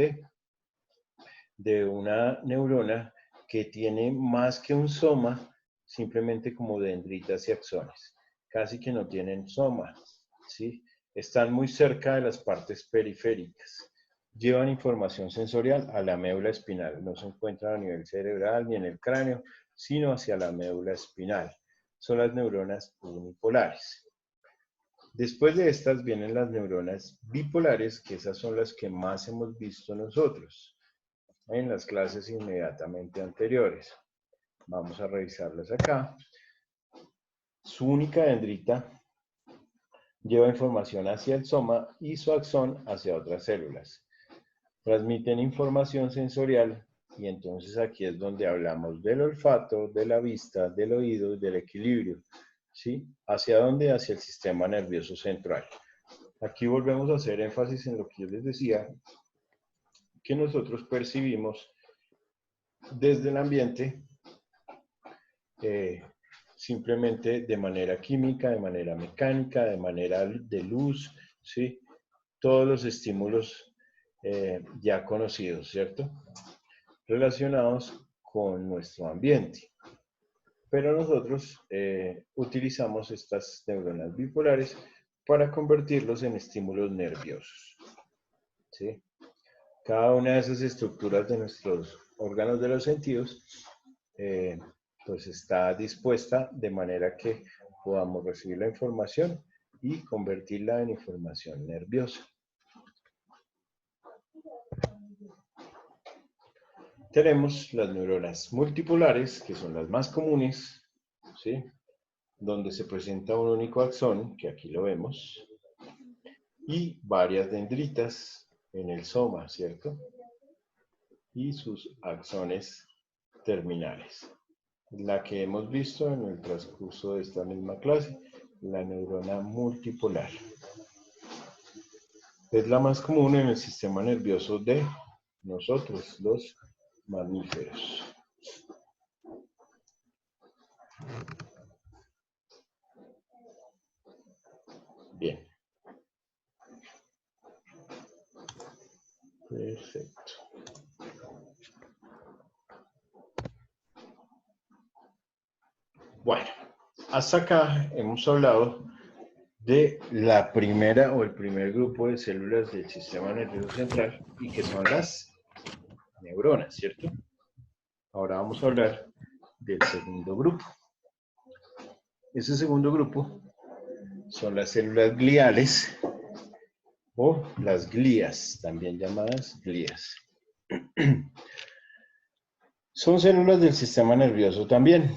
Speaker 1: de una neurona que tiene más que un soma, simplemente como dendritas y axones. Casi que no tienen soma, ¿sí? Están muy cerca de las partes periféricas. Llevan información sensorial a la médula espinal. No se encuentran a nivel cerebral ni en el cráneo, sino hacia la médula espinal. Son las neuronas unipolares. Después de estas vienen las neuronas bipolares, que esas son las que más hemos visto nosotros en las clases inmediatamente anteriores. Vamos a revisarlas acá. Su única dendrita lleva información hacia el soma y su axón hacia otras células. Transmiten información sensorial y entonces aquí es donde hablamos del olfato, de la vista, del oído y del equilibrio. ¿Sí? ¿Hacia dónde? Hacia el sistema nervioso central. Aquí volvemos a hacer énfasis en lo que yo les decía, que nosotros percibimos desde el ambiente simplemente de manera química, de manera mecánica, de manera de luz, ¿sí? Todos los estímulos ya conocidos, ¿cierto? Relacionados con nuestro ambiente. Pero nosotros utilizamos estas neuronas bipolares para convertirlos en estímulos nerviosos, ¿sí? Cada una de esas estructuras de nuestros órganos de los sentidos pues está dispuesta de manera que podamos recibir la información y convertirla en información nerviosa. Tenemos las neuronas multipolares, que son las más comunes, ¿sí? Donde se presenta un único axón, que aquí lo vemos, y varias dendritas en el soma, ¿cierto? Y sus axones terminales. La que hemos visto en el transcurso de esta misma clase, la neurona multipolar. Es la más común en el sistema nervioso de nosotros, los mamíferos. Bien. Perfecto. Bueno, hasta acá hemos hablado de la primera o el primer grupo de células del sistema nervioso central y que son las neuronas, ¿cierto? Ahora vamos a hablar del segundo grupo. Ese segundo grupo son las células gliales o las glías, también llamadas glías. Son células del sistema nervioso también,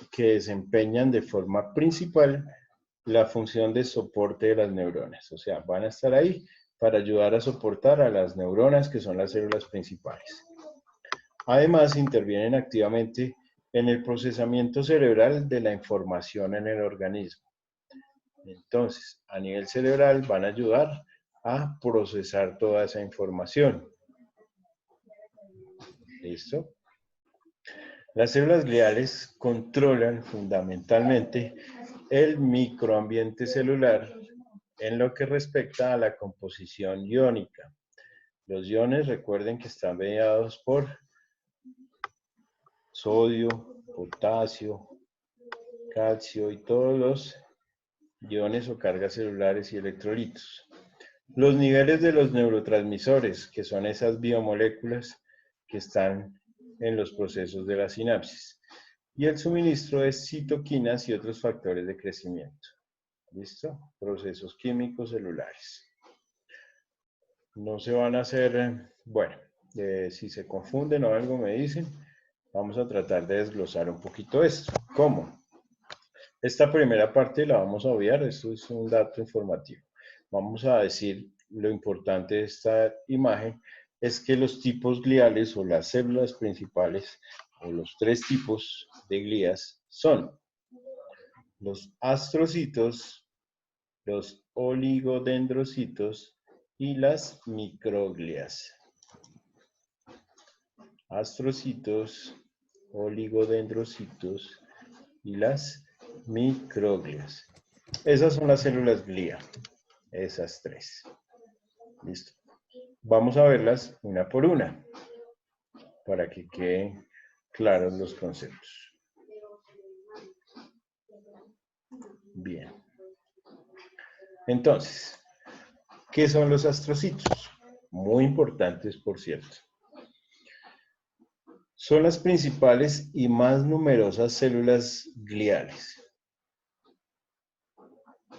Speaker 1: que desempeñan de forma principal la función de soporte de las neuronas. O sea, van a estar ahí para ayudar a soportar a las neuronas, que son las células principales. Además, intervienen activamente en el procesamiento cerebral de la información en el organismo. Entonces, a nivel cerebral van a ayudar a procesar toda esa información. ¿Listo? Las células gliales controlan fundamentalmente el microambiente celular en lo que respecta a la composición iónica. Los iones, recuerden que están mediados por sodio, potasio, calcio y todos los iones o cargas celulares y electrolitos. Los niveles de los neurotransmisores, que son esas biomoléculas que están en los procesos de la sinapsis. Y el suministro de citoquinas y otros factores de crecimiento. ¿Listo? Procesos químicos celulares. No se van a hacer, bueno, si se confunden o algo me dicen, vamos a tratar de desglosar un poquito esto. ¿Cómo? Esta primera parte la vamos a obviar, esto es un dato informativo. Vamos a decir lo importante de esta imagen es que los tipos gliales o las células principales o los tres tipos de glías son los astrocitos, los oligodendrocitos y las microglias. Astrocitos, oligodendrocitos y las microglias. Esas son las células glía, esas tres. Listo. Vamos a verlas una por una, para que queden claros los conceptos. Bien. Entonces, ¿qué son los astrocitos? Muy importantes, por cierto. Son las principales y más numerosas células gliales.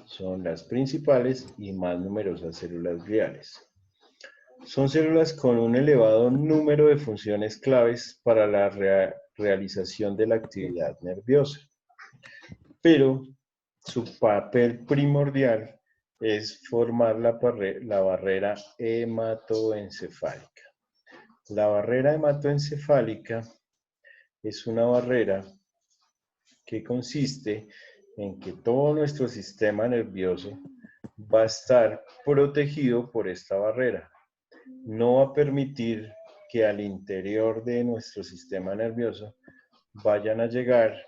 Speaker 1: Son las principales y más numerosas células gliales. Son células con un elevado número de funciones claves para la realización de la actividad nerviosa. Pero su papel primordial es formar la barrera hematoencefálica. La barrera hematoencefálica es una barrera que consiste en que todo nuestro sistema nervioso va a estar protegido por esta barrera. No va a permitir que al interior de nuestro sistema nervioso vayan a llegar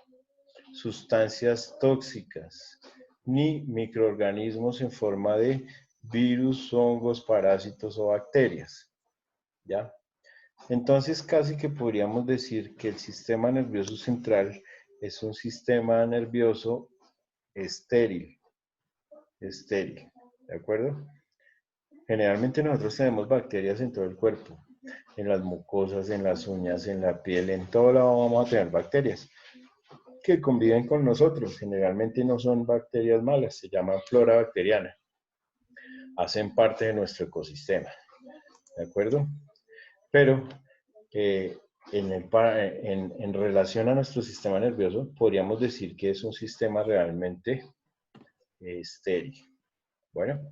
Speaker 1: sustancias tóxicas ni microorganismos en forma de virus, hongos, parásitos o bacterias. ¿Ya? Entonces casi que podríamos decir que el sistema nervioso central es un sistema nervioso estéril. Estéril, ¿de acuerdo? Generalmente nosotros tenemos bacterias en todo el cuerpo, en las mucosas, en las uñas, en la piel, en todo lado vamos a tener bacterias que conviven con nosotros. Generalmente no son bacterias malas, se llaman flora bacteriana. Hacen parte de nuestro ecosistema, ¿de acuerdo? Pero en relación a nuestro sistema nervioso, podríamos decir que es un sistema realmente estéril. Bueno,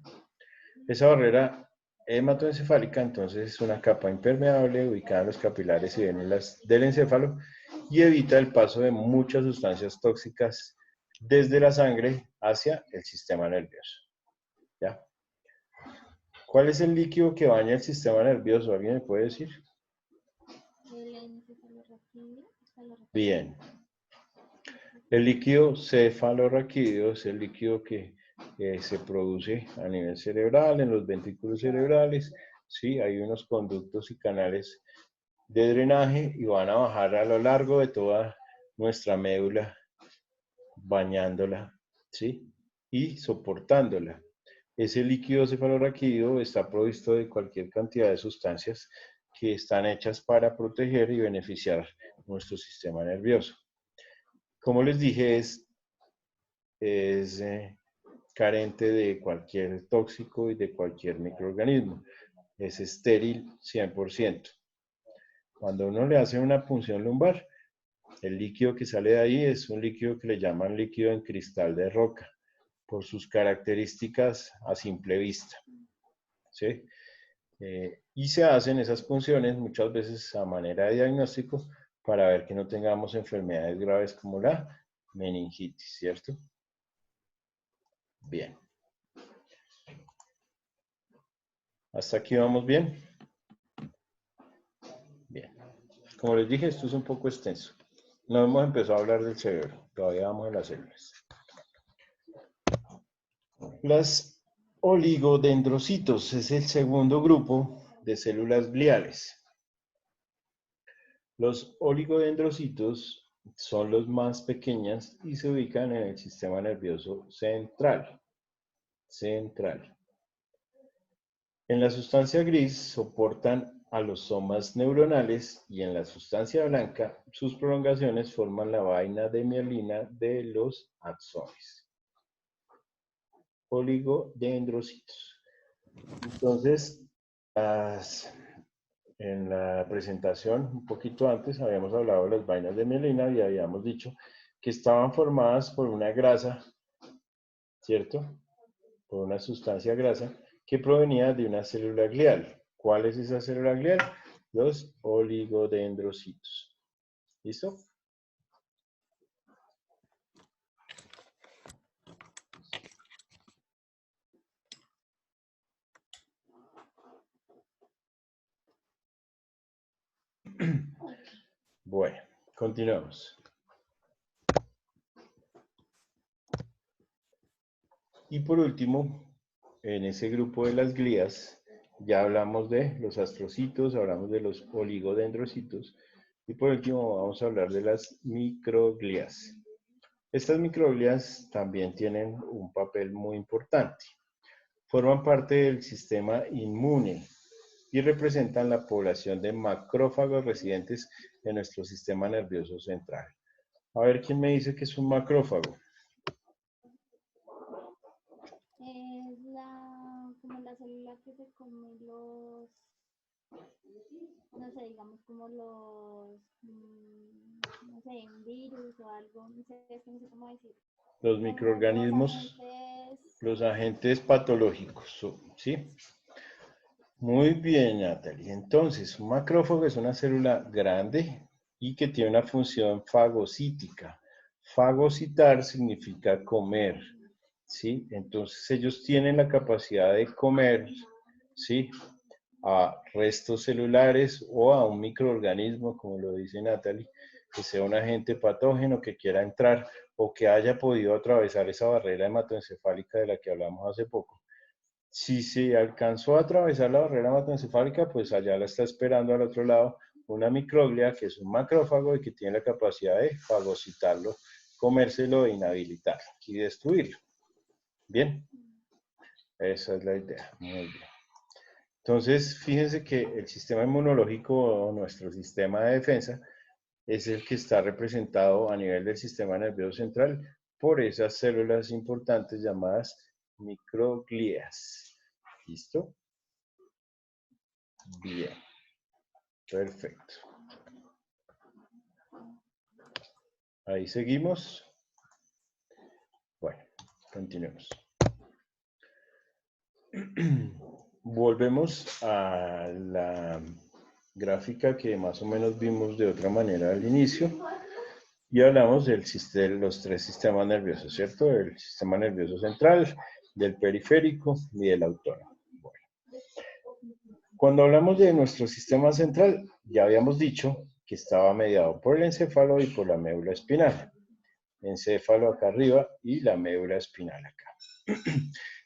Speaker 1: esa barrera hematoencefálica entonces es una capa impermeable ubicada en los capilares y vénulas del encéfalo y evita el paso de muchas sustancias tóxicas desde la sangre hacia el sistema nervioso. ¿Ya? ¿Cuál es el líquido que baña el sistema nervioso? ¿Alguien me puede decir?
Speaker 3: El encefalorraquídeo.
Speaker 1: Bien. El líquido cefalorraquídeo es el líquido que se produce a nivel cerebral, en los ventrículos cerebrales. Sí, hay unos conductos y canales de drenaje y van a bajar a lo largo de toda nuestra médula, bañándola, ¿sí? Y soportándola. Ese líquido cefalorraquídeo está provisto de cualquier cantidad de sustancias que están hechas para proteger y beneficiar nuestro sistema nervioso. Como les dije, es carente de cualquier tóxico y de cualquier microorganismo. Es estéril 100%. Cuando uno le hace una punción lumbar, el líquido que sale de ahí es un líquido que le llaman líquido en cristal de roca, por sus características a simple vista. ¿Sí? Y se hacen esas punciones muchas veces a manera de diagnóstico para ver que no tengamos enfermedades graves como la meningitis, ¿cierto? Bien. ¿Hasta aquí vamos bien? Bien. Como les dije, esto es un poco extenso. No hemos empezado a hablar del cerebro, todavía vamos en las células. Las oligodendrocitos es el segundo grupo de células gliales. Los oligodendrocitos son los más pequeñas y se ubican en el sistema nervioso central. En la sustancia gris soportan a los somas neuronales y en la sustancia blanca sus prolongaciones forman la vaina de mielina de los axones. Oligodendrocitos. Entonces, en la presentación, un poquito antes, habíamos hablado de las vainas de mielina y habíamos dicho que estaban formadas por una grasa, ¿cierto? Por una sustancia grasa que provenía de una célula glial. ¿Cuál es esa célula glial? Los oligodendrocitos. ¿Listo? Bueno, continuamos. Y por último, en ese grupo de las glías, ya hablamos de los astrocitos, hablamos de los oligodendrocitos, y por último vamos a hablar de las microglías. Estas microglías también tienen un papel muy importante. Forman parte del sistema inmune y representan la población de macrófagos residentes en nuestro sistema nervioso central. A ver, ¿quién me dice que es un macrófago?
Speaker 3: Es como la célula que se come los, no sé, digamos como los, no sé, un virus o algo, no sé, es que no sé cómo decir.
Speaker 1: Los
Speaker 3: Como
Speaker 1: microorganismos, los agentes patológicos, ¿sí? Muy bien, Natalie. Entonces, un macrófago es una célula grande y que tiene una función fagocítica. Fagocitar significa comer, ¿sí? Entonces, ellos tienen la capacidad de comer, ¿sí? A restos celulares o a un microorganismo, como lo dice Natalie, que sea un agente patógeno que quiera entrar o que haya podido atravesar esa barrera hematoencefálica de la que hablamos hace poco. Si se alcanzó a atravesar la barrera hematoencefálica, pues allá la está esperando al otro lado una microglia, que es un macrófago y que tiene la capacidad de fagocitarlo, comérselo, inhabilitarlo y destruirlo. Bien, esa es la idea. Muy bien. Entonces, fíjense que el sistema inmunológico o nuestro sistema de defensa es el que está representado a nivel del sistema nervioso central por esas células importantes llamadas microglías. ¿Listo? Bien. Perfecto. Ahí seguimos. Bueno, continuemos. Volvemos a la gráfica que más o menos vimos de otra manera al inicio y hablamos de los tres sistemas nerviosos, ¿cierto? El sistema nervioso central, del periférico y del autónomo. Bueno. Cuando hablamos de nuestro sistema central, ya habíamos dicho que estaba mediado por el encéfalo y por la médula espinal. Encéfalo acá arriba y la médula espinal acá.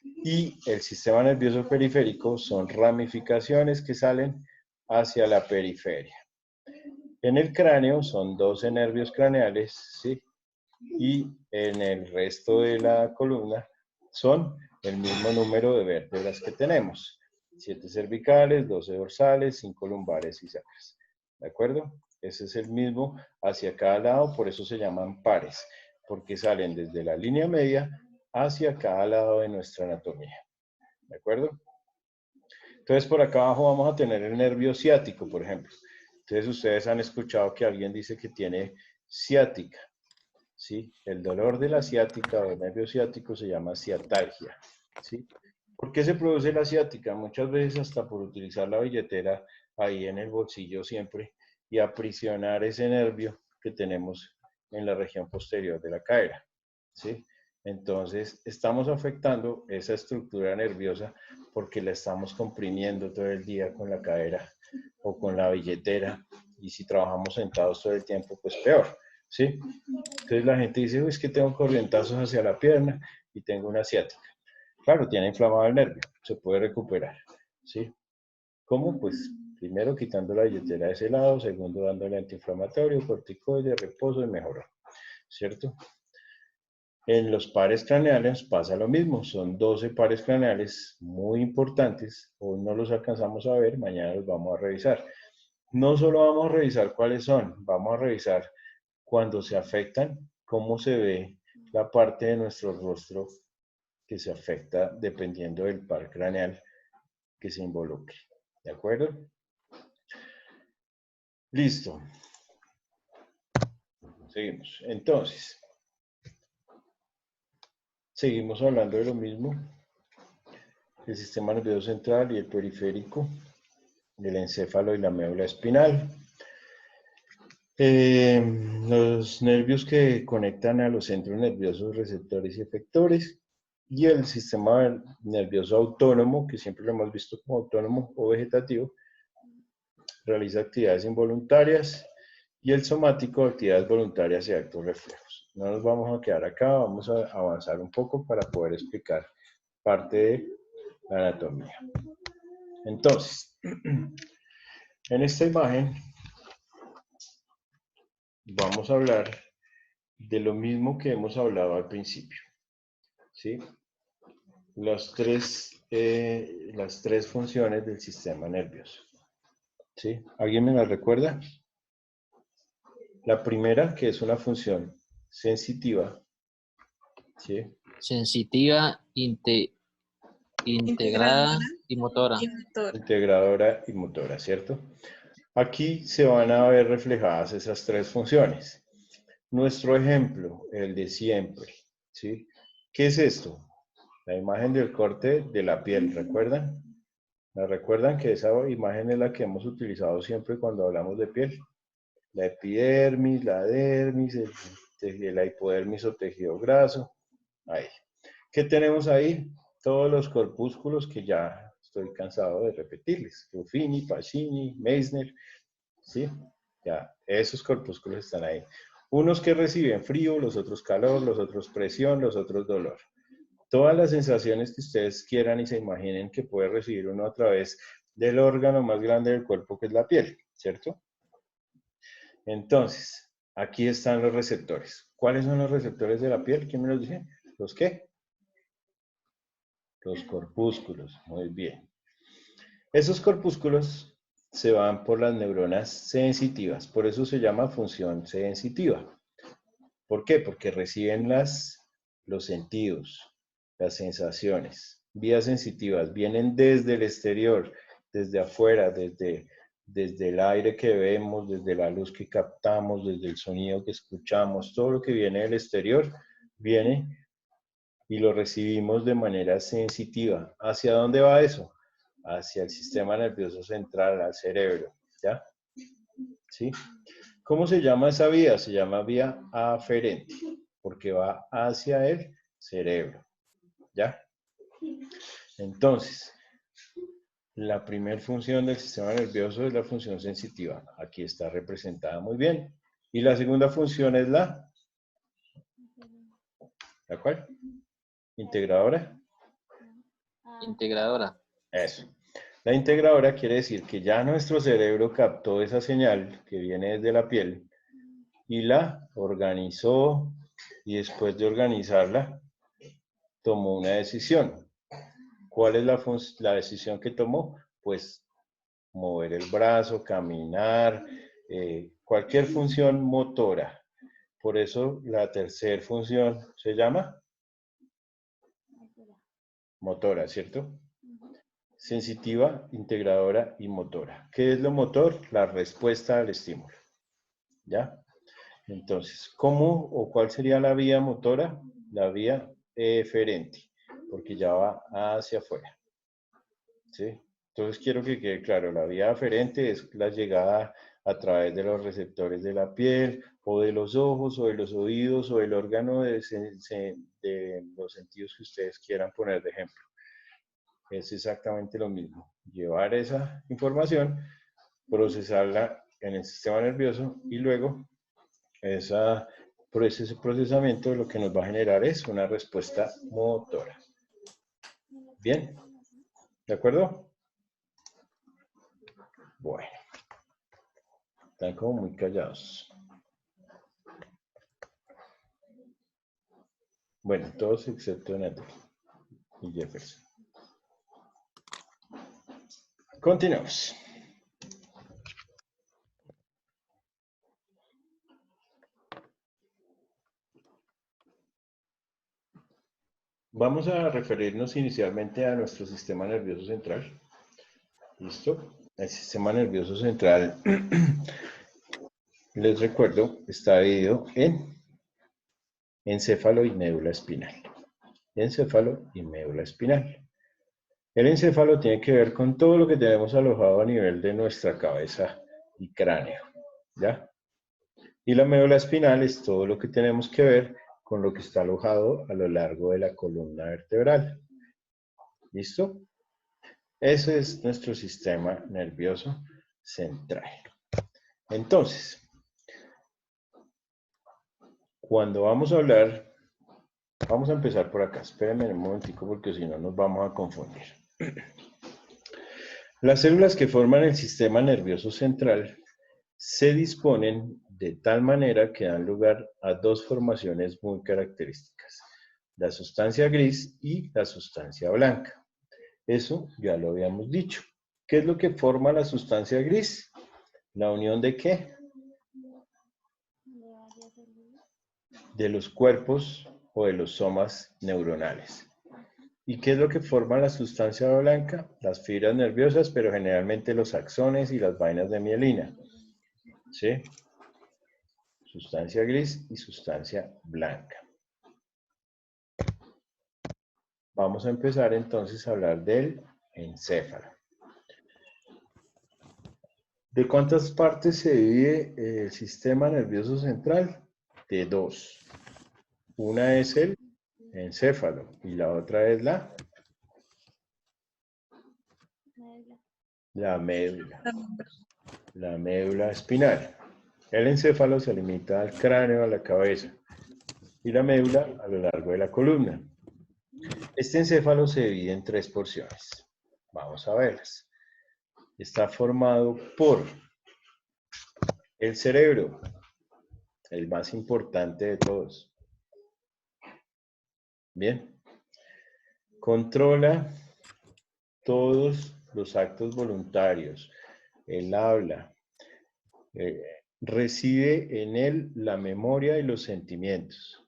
Speaker 1: Y el sistema nervioso periférico son ramificaciones que salen hacia la periferia. En el cráneo son 12 nervios craneales, ¿sí? Y en el resto de la columna son el mismo número de vértebras que tenemos. 7 cervicales, 12 dorsales, 5 lumbares y sacras. ¿De acuerdo? Ese es el mismo hacia cada lado, por eso se llaman pares, porque salen desde la línea media hacia cada lado de nuestra anatomía. ¿De acuerdo? Entonces, por acá abajo vamos a tener el nervio ciático, por ejemplo. Entonces, ustedes han escuchado que alguien dice que tiene ciática. ¿Sí? El dolor de la ciática o el nervio ciático se llama ciatalgia. ¿Sí? ¿Por qué se produce la ciática? Muchas veces hasta por utilizar la billetera ahí en el bolsillo siempre y aprisionar ese nervio que tenemos en la región posterior de la cadera. ¿Sí? Entonces, estamos afectando esa estructura nerviosa porque la estamos comprimiendo todo el día con la cadera o con la billetera. Y si trabajamos sentados todo el tiempo, pues peor. ¿Sí? Entonces la gente dice, es que tengo corrientazos hacia la pierna y tengo una ciática. Claro, tiene inflamado el nervio, se puede recuperar. ¿Sí? ¿Cómo? Pues primero quitando la billetera de ese lado, segundo dándole antiinflamatorio, corticoide, reposo y mejoró. ¿Cierto? En los pares craneales pasa lo mismo, son 12 pares craneales muy importantes, hoy no los alcanzamos a ver, mañana los vamos a revisar. No solo vamos a revisar cuáles son, vamos a revisar cuando se afectan, cómo se ve la parte de nuestro rostro que se afecta dependiendo del par craneal que se involucre. ¿De acuerdo? Listo. Seguimos. Entonces, seguimos hablando de lo mismo. El sistema nervioso central y el periférico, el encéfalo y la médula espinal. Los nervios que conectan a los centros nerviosos receptores y efectores y el sistema nervioso autónomo, que siempre lo hemos visto como autónomo o vegetativo, realiza actividades involuntarias y el somático, actividades voluntarias y actos reflejos. No nos vamos a quedar acá, vamos a avanzar un poco para poder explicar parte de la anatomía. Entonces, en esta imagen vamos a hablar de lo mismo que hemos hablado al principio, ¿sí? Las tres funciones del sistema nervioso, ¿sí? ¿Alguien me las recuerda? La primera, que es una función sensitiva, ¿sí?
Speaker 2: Sensitiva, integrada y motora.
Speaker 1: Integradora y motora, ¿cierto? Aquí se van a ver reflejadas esas tres funciones. Nuestro ejemplo, el de siempre, ¿sí? ¿Qué es esto? La imagen del corte de la piel, ¿recuerdan? ¿La recuerdan que esa imagen es la que hemos utilizado siempre cuando hablamos de piel? La epidermis, la dermis, la hipodermis o tejido graso. Ahí. ¿Qué tenemos ahí? Todos los corpúsculos que ya estoy cansado de repetirles. Ruffini, Pacini, Meissner, ¿sí? Ya, esos corpúsculos están ahí. Unos que reciben frío, los otros calor, los otros presión, los otros dolor. Todas las sensaciones que ustedes quieran y se imaginen que puede recibir uno a través del órgano más grande del cuerpo, que es la piel, ¿cierto? Entonces, aquí están los receptores. ¿Cuáles son los receptores de la piel? ¿Quién me los dice? ¿Los qué? Los corpúsculos. Muy bien. Esos corpúsculos se van por las neuronas sensitivas. Por eso se llama función sensitiva. ¿Por qué? Porque reciben los sentidos, las sensaciones. Vías sensitivas vienen desde el exterior, desde afuera, desde el aire que vemos, desde la luz que captamos, desde el sonido que escuchamos. Todo lo que viene del exterior viene y lo recibimos de manera sensitiva. ¿Hacia dónde va eso? Hacia el sistema nervioso central, al cerebro. ¿Ya? ¿Sí? ¿Cómo se llama esa vía? Se llama vía aferente, porque va hacia el cerebro. ¿Ya? Entonces, la primera función del sistema nervioso es la función sensitiva. Aquí está representada muy bien. Y la segunda función es ¿la cuál? Integradora.
Speaker 2: Integradora.
Speaker 1: Eso. La integradora quiere decir que ya nuestro cerebro captó esa señal que viene desde la piel y la organizó, y después de organizarla tomó una decisión. ¿Cuál es la decisión que tomó? Pues mover el brazo, caminar, cualquier función motora. Por eso la tercera función se llama motora, ¿cierto? Sensitiva, integradora y motora. ¿Qué es lo motor? La respuesta al estímulo. ¿Ya? Entonces, ¿cómo o cuál sería la vía motora? La vía eferente, porque ya va hacia afuera. ¿Sí? Entonces quiero que quede claro, la vía aferente es la llegada a través de los receptores de la piel, o de los ojos, o de los oídos, o del órgano de los sentidos que ustedes quieran poner de ejemplo. Es exactamente lo mismo. Llevar esa información, procesarla en el sistema nervioso y luego ese procesamiento lo que nos va a generar es una respuesta motora. ¿Bien? ¿De acuerdo? Bueno. Están como muy callados. Bueno, todos excepto Natalie y Jefferson. Continuamos. Vamos a referirnos inicialmente a nuestro sistema nervioso central. ¿Listo? El sistema nervioso central, les recuerdo, está dividido en encéfalo y médula espinal. Encéfalo y médula espinal. El encéfalo tiene que ver con todo lo que tenemos alojado a nivel de nuestra cabeza y cráneo. ¿Ya? Y la médula espinal es todo lo que tenemos que ver con lo que está alojado a lo largo de la columna vertebral. ¿Listo? Ese es nuestro sistema nervioso central. Entonces, cuando vamos a hablar Vamos a empezar por acá. Espérenme un momentico porque si no nos vamos a confundir. Las células que forman el sistema nervioso central se disponen de tal manera que dan lugar a dos formaciones muy características, la sustancia gris y la sustancia blanca. Eso ya lo habíamos dicho. ¿Qué es lo que forma la sustancia gris? ¿La unión de qué? De los cuerpos o de los somas neuronales. ¿Y qué es lo que forma la sustancia blanca? Las fibras nerviosas, pero generalmente los axones y las vainas de mielina. ¿Sí? Sustancia gris y sustancia blanca. Vamos a empezar entonces a hablar del encéfalo. ¿De cuántas partes se divide el sistema nervioso central? De dos. Una es el encéfalo y la otra es la médula. La médula espinal. El encéfalo se limita al cráneo, a la cabeza, y la médula a lo largo de la columna. Este encéfalo se divide en tres porciones. Vamos a verlas. Está formado por el cerebro, el más importante de todos. Bien. Controla todos los actos voluntarios, el habla, recibe en él la memoria y los sentimientos.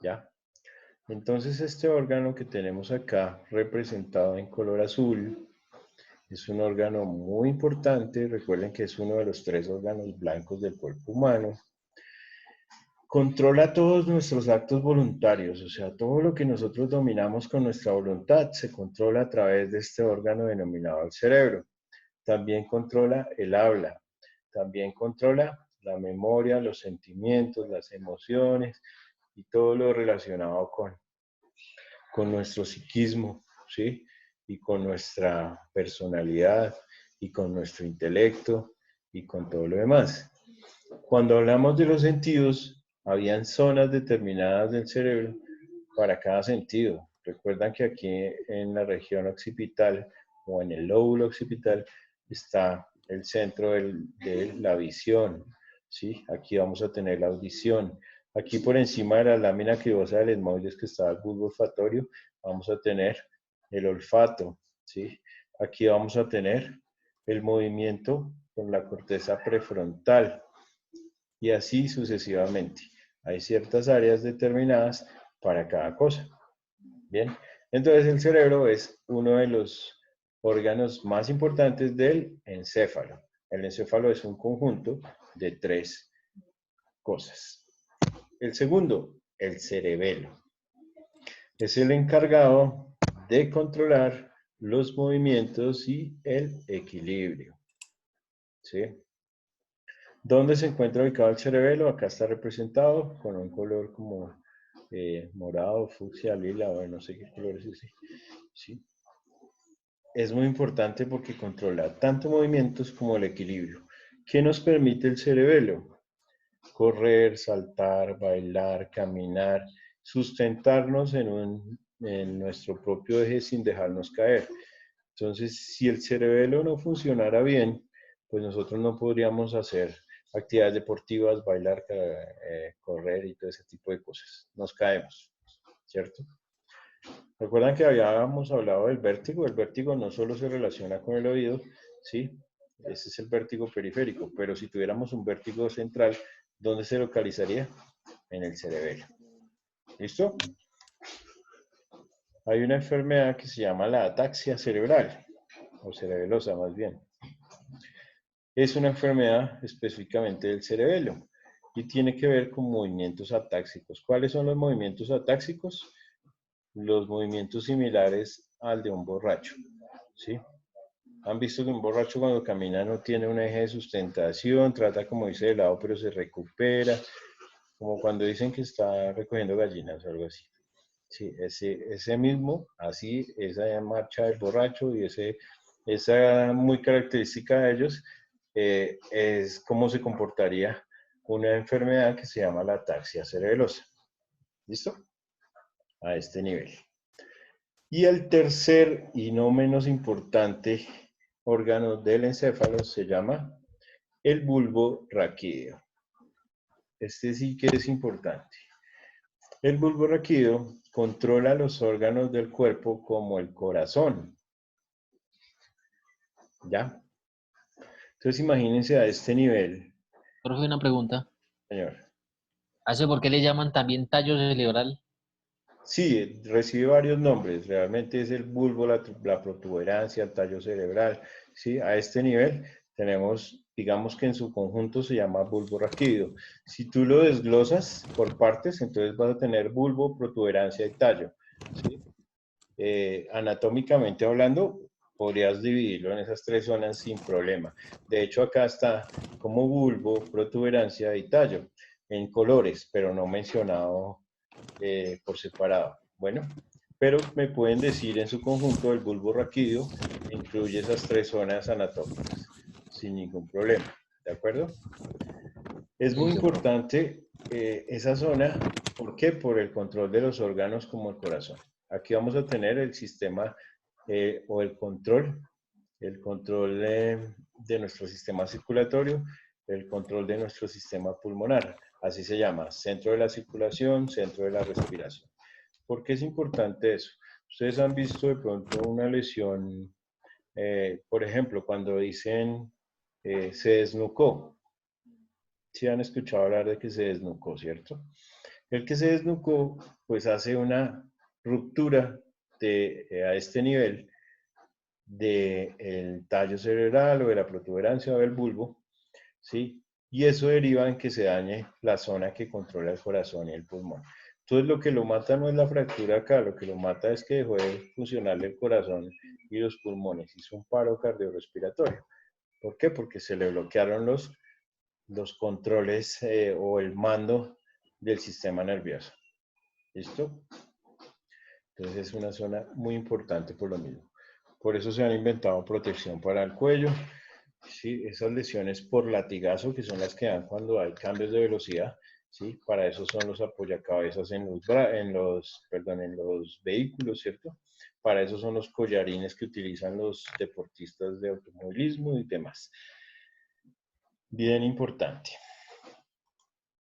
Speaker 1: ¿Ya? Entonces este órgano que tenemos acá representado en color azul es un órgano muy importante. Recuerden que es uno de los tres órganos blancos del cuerpo humano. Controla todos nuestros actos voluntarios, o sea, todo lo que nosotros dominamos con nuestra voluntad se controla a través de este órgano denominado el cerebro. También controla el habla, también controla la memoria, los sentimientos, las emociones y todo lo relacionado con nuestro psiquismo, ¿sí? Y con nuestra personalidad y con nuestro intelecto y con todo lo demás. Cuando hablamos de los sentidos, habían zonas determinadas del cerebro para cada sentido. Recuerdan que aquí en la región occipital o en el lóbulo occipital está el centro de la visión, ¿sí? Aquí vamos a tener la audición. Aquí por encima de la lámina cribosa del etmoides que está el bulbo olfatorio, vamos a tener el olfato, ¿sí? Aquí vamos a tener el movimiento con la corteza prefrontal y así sucesivamente. Hay ciertas áreas determinadas para cada cosa. Bien, entonces el cerebro es uno de los órganos más importantes del encéfalo. El encéfalo es un conjunto de tres cosas. El segundo, el cerebelo. Es el encargado de controlar los movimientos y el equilibrio. ¿Sí? ¿Dónde se encuentra ubicado el cerebelo? Acá está representado con un color como morado, fucsia, lila, o no sé qué color es ese. ¿Sí? Es muy importante porque controla tanto movimientos como el equilibrio. ¿Qué nos permite el cerebelo? Correr, saltar, bailar, caminar, sustentarnos en nuestro propio eje sin dejarnos caer. Entonces, si el cerebelo no funcionara bien, pues nosotros no podríamos hacer actividades deportivas, bailar, correr y todo ese tipo de cosas. Nos caemos, ¿cierto? ¿Recuerdan que habíamos hablado del vértigo? El vértigo no solo se relaciona con el oído, ¿sí? Ese es el vértigo periférico, pero si tuviéramos un vértigo central, ¿dónde se localizaría? En el cerebelo. ¿Listo? Hay una enfermedad que se llama la ataxia cerebral, o cerebelosa más bien. Es una enfermedad específicamente del cerebelo y tiene que ver con movimientos atáxicos. ¿Cuáles son los movimientos atáxicos? Los movimientos similares al de un borracho, ¿sí? ¿Han visto que un borracho cuando camina no tiene un eje de sustentación, trata como irse de lado pero se recupera, como cuando dicen que está recogiendo gallinas o algo así? Sí, ese mismo, así, esa marcha del borracho y esa muy característica de ellos es cómo se comportaría una enfermedad que se llama la ataxia cerebelosa. ¿Listo? a este nivel. Y el tercer y no menos importante órgano del encéfalo se llama el bulbo raquídeo. Este sí que es importante. El bulbo raquídeo controla los órganos del cuerpo como el corazón. ¿Ya? Entonces imagínense a este nivel,
Speaker 2: Profe, una pregunta.
Speaker 1: señor.
Speaker 2: ¿Hace por qué le llaman también tallo cerebral?
Speaker 1: Sí, recibe varios nombres. Realmente es el bulbo, la protuberancia, el tallo cerebral. ¿Sí? A este nivel tenemos, digamos que en su conjunto se llama bulbo raquídeo. Si tú lo desglosas por partes, entonces vas a tener bulbo, protuberancia y tallo. ¿Sí? Anatómicamente hablando, podrías dividirlo en esas tres zonas sin problema. De hecho, acá está como bulbo, protuberancia y tallo, en colores, pero no mencionado por separado. Bueno, pero me pueden decir en su conjunto el bulbo raquídeo incluye esas tres zonas anatómicas, sin ningún problema. ¿De acuerdo? Es muy
Speaker 2: Listo, profe.
Speaker 1: importante esa zona, ¿por qué? Por el control de los órganos como el corazón. Aquí vamos a tener el sistema o el control de nuestro sistema circulatorio, el control de nuestro sistema pulmonar. Así se llama, centro de la circulación, centro de la respiración. ¿Por qué es importante eso? Ustedes han visto de pronto una lesión, por ejemplo, cuando dicen se desnucó. Sí han escuchado hablar de que se desnucó, ¿cierto? El que se desnucó, pues hace una ruptura a este nivel del tallo cerebral o de la protuberancia o del bulbo, ¿sí? Y eso deriva en que se dañe la zona que controla el corazón y el pulmón. Entonces lo que lo mata no es la fractura acá, lo que lo mata es que dejó de funcionar el corazón y los pulmones, hizo un paro cardiorrespiratorio. ¿Por qué? Porque se le bloquearon los controles o el mando del sistema nervioso. ¿Listo? Entonces es una zona muy importante por lo mismo. Por eso se han inventado protección para el cuello. Sí, esas lesiones por latigazo, que son las que dan cuando hay cambios de velocidad, ¿sí? Para eso son los apoyacabezas en los vehículos, ¿cierto? Para eso son los collarines que utilizan los deportistas de automovilismo y demás. Bien importante.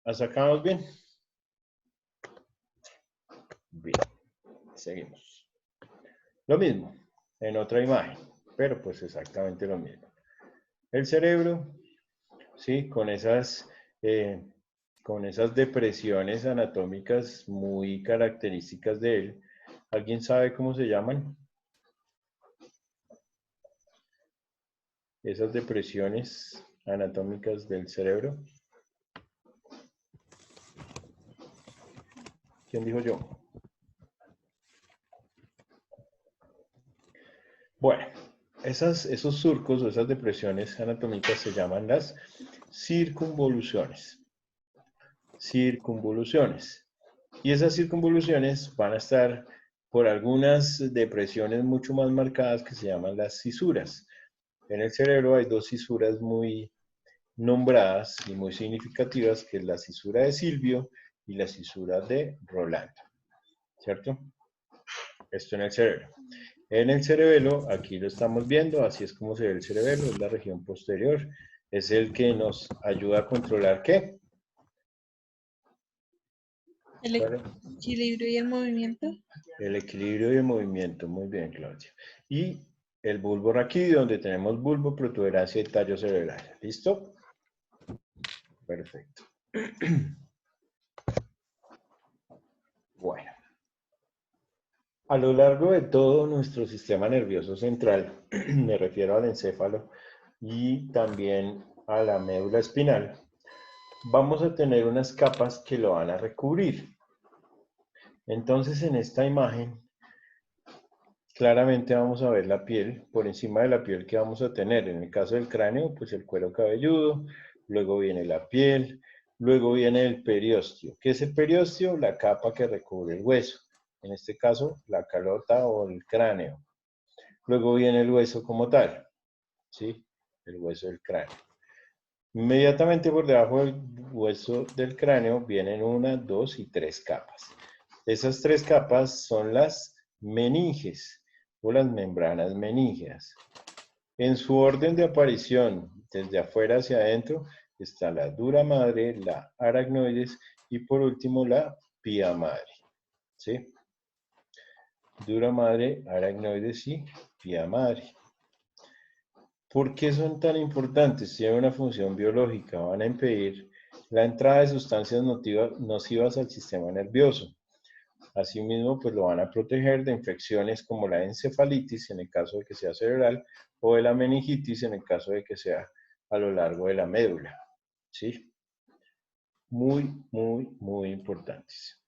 Speaker 1: ¿Hasta acá vamos bien? Bien, seguimos. Lo mismo, en otra imagen, pero pues exactamente lo mismo. El cerebro, ¿sí? Con esas depresiones anatómicas muy características de él. ¿Alguien sabe cómo se llaman? Esas depresiones anatómicas del cerebro. ¿Quién dijo yo? Bueno, esos surcos o esas depresiones anatómicas se llaman las circunvoluciones. Circunvoluciones. Y esas circunvoluciones van a estar por algunas depresiones mucho más marcadas que se llaman las cisuras. En el cerebro hay dos cisuras muy nombradas y muy significativas, que es la cisura de Silvio y la cisura de Rolando. ¿Cierto? Esto en el cerebro. En el cerebelo, aquí lo estamos viendo, así es como se ve el cerebelo, es la región posterior, es el que nos ayuda a controlar ¿qué?
Speaker 4: El equilibrio y el movimiento.
Speaker 1: El equilibrio y el movimiento, muy bien, Claudia. Y el bulbo raquídeo, donde tenemos bulbo, protuberancia y tallo cerebral. ¿Listo? Perfecto. Bueno. A lo largo de todo nuestro sistema nervioso central, me refiero al encéfalo y también a la médula espinal, vamos a tener unas capas que lo van a recubrir. Entonces, en esta imagen, claramente vamos a ver la piel, por encima de la piel que vamos a tener. En el caso del cráneo, pues el cuero cabelludo, luego viene la piel, luego viene el periósteo. ¿Qué es el periósteo? La capa que recubre el hueso. En este caso, la calota o el cráneo. Luego viene el hueso como tal, ¿sí? El hueso del cráneo. Inmediatamente por debajo del hueso del cráneo vienen una, dos y tres capas. Esas tres capas son las meninges o las membranas meníngeas. En su orden de aparición, desde afuera hacia adentro, está la dura madre, la aracnoides y por último la pía madre. ¿Sí? Dura madre, aracnoides y pía madre. ¿Por qué son tan importantes? Tienen una función biológica, van a impedir la entrada de sustancias nocivas al sistema nervioso. Asimismo, pues lo van a proteger de infecciones como la encefalitis en el caso de que sea cerebral o de la meningitis en el caso de que sea a lo largo de la médula. ¿Sí? Muy, muy, muy importantes.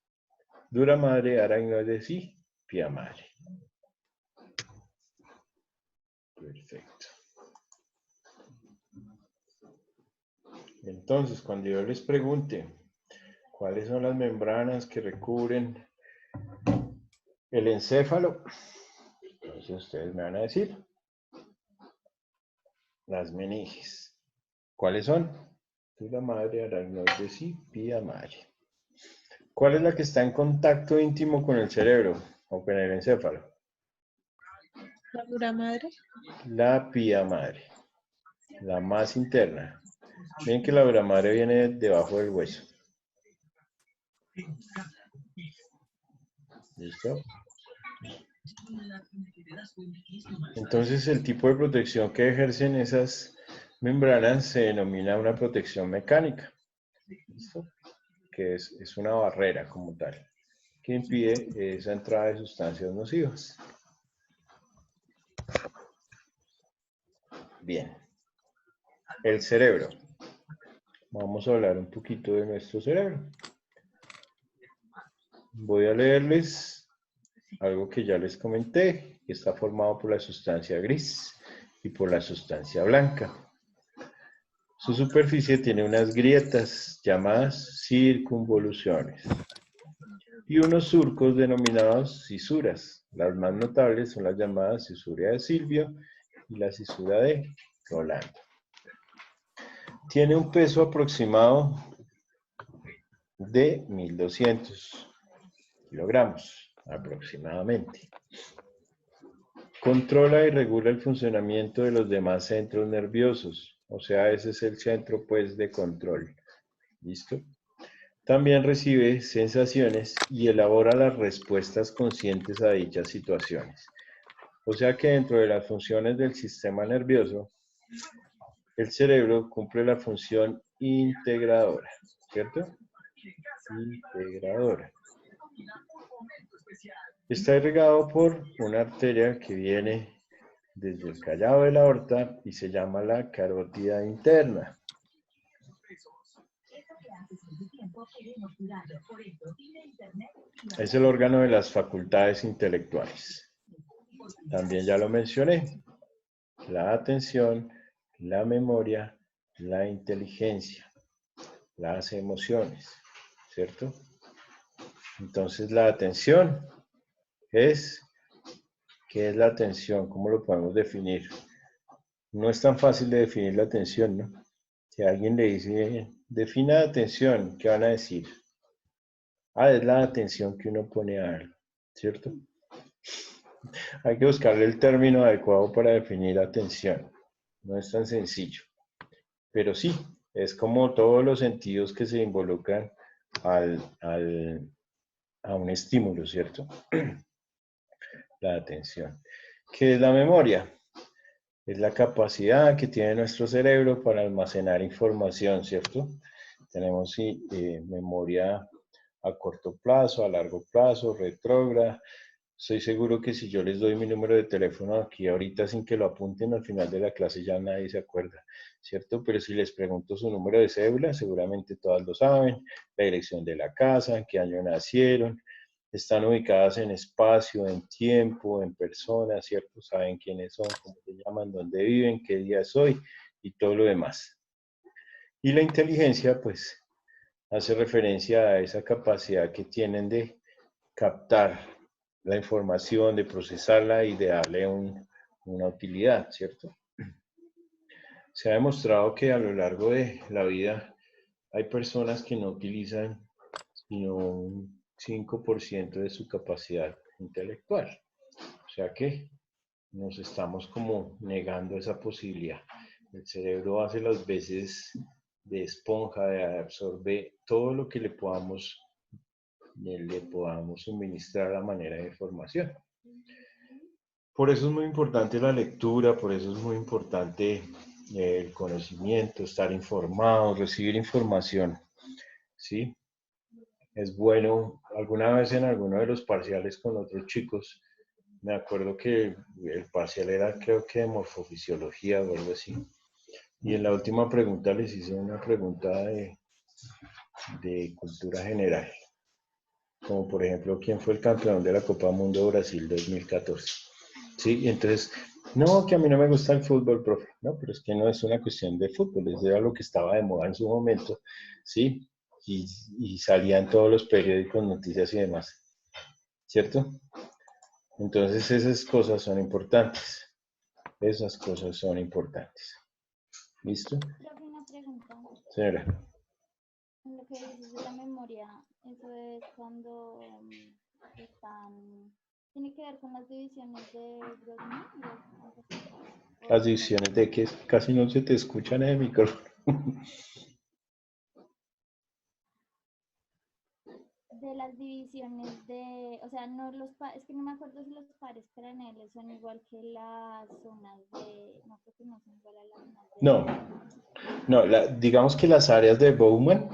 Speaker 1: Dura madre, aracnoides y pía madre. Perfecto. Entonces, cuando yo les pregunte cuáles son las membranas que recubren el encéfalo, entonces ustedes me van a decir las meninges. ¿Cuáles son? Dura madre, aracnoides y pía madre. ¿Cuál es la que está en contacto íntimo con el cerebro o con el encéfalo?
Speaker 4: La dura madre.
Speaker 1: La pía madre, la más interna. Miren que la dura madre viene debajo del hueso. ¿Listo? Entonces el tipo de protección que ejercen esas membranas se denomina una protección mecánica. ¿Listo? Que es una barrera como tal, que impide esa entrada de sustancias nocivas. Bien. El cerebro. Vamos a hablar un poquito de nuestro cerebro. Voy a leerles algo que ya les comenté, que está formado por la sustancia gris y por la sustancia blanca. Su superficie tiene unas grietas llamadas circunvoluciones y unos surcos denominados cisuras. Las más notables son las llamadas cisura de Silvio y la cisura de Rolando. Tiene un peso aproximado de 1200 kilogramos aproximadamente. Controla y regula el funcionamiento de los demás centros nerviosos, o sea, ese es el centro pues de control. ¿Listo? También recibe sensaciones y elabora las respuestas conscientes a dichas situaciones. O sea que dentro de las funciones del sistema nervioso, el cerebro cumple la función integradora, ¿cierto? Integradora. Está irrigado por una arteria que viene desde el callado de la aorta y se llama la carótida interna. Es el órgano de las facultades intelectuales. También ya lo mencioné. La atención, la memoria, la inteligencia, las emociones, ¿cierto? Entonces la atención es, ¿qué es la atención? ¿Cómo lo podemos definir? No es tan fácil de definir la atención, ¿no? Si alguien le dice, defina atención, ¿qué van a decir? Ah, es la atención que uno pone a algo, ¿cierto? Hay que buscarle el término adecuado para definir atención. No es tan sencillo. Pero sí, es como todos los sentidos que se involucran a un estímulo, ¿cierto? La atención. ¿Qué es la memoria? Es la capacidad que tiene nuestro cerebro para almacenar información, ¿cierto? Tenemos memoria a corto plazo, a largo plazo, retrógrada. Estoy seguro que si yo les doy mi número de teléfono aquí ahorita sin que lo apunten al final de la clase ya nadie se acuerda, ¿cierto? Pero si les pregunto su número de cédula, seguramente todas lo saben, la dirección de la casa, en qué año nacieron, están ubicadas en espacio, en tiempo, en persona, ¿cierto? Saben quiénes son, cómo se llaman, dónde viven, qué día es hoy y todo lo demás. Y la inteligencia, pues, hace referencia a esa capacidad que tienen de captar la información, de procesarla y de darle una utilidad, ¿cierto? Se ha demostrado que a lo largo de la vida hay personas que no utilizan sino un 5% de su capacidad intelectual. O sea que nos estamos como negando esa posibilidad. El cerebro hace las veces de esponja, absorbe todo lo que le podamos suministrar a manera de información. Por eso es muy importante la lectura, por eso es muy importante el conocimiento, estar informado, recibir información, ¿sí? Es bueno, alguna vez en alguno de los parciales con otros chicos, me acuerdo que el parcial era creo que de morfofisiología o algo así, y en la última pregunta les hice una pregunta de cultura general, como por ejemplo, ¿quién fue el campeón de la Copa Mundo Brasil 2014? Sí, y entonces, no, que a mí no me gusta el fútbol, profe, no, pero es que no es una cuestión de fútbol, es era lo que estaba de moda en su momento, ¿sí? Y salían todos los periódicos, noticias y demás, ¿cierto? Entonces esas cosas son importantes, esas cosas son importantes. ¿Listo?
Speaker 3: Profe, una pregunta.
Speaker 1: Señora.
Speaker 3: Lo que dices de la memoria, eso es cuando tiene que ver con las divisiones de Brodmann.
Speaker 1: Las divisiones de que casi no se te escuchan en el micrófono.
Speaker 3: De las divisiones de, o sea, no es que no me acuerdo si los pares craneales son igual que las zonas de, no creo que no son igual a las zonas de...
Speaker 1: No, digamos que las áreas de Bowman,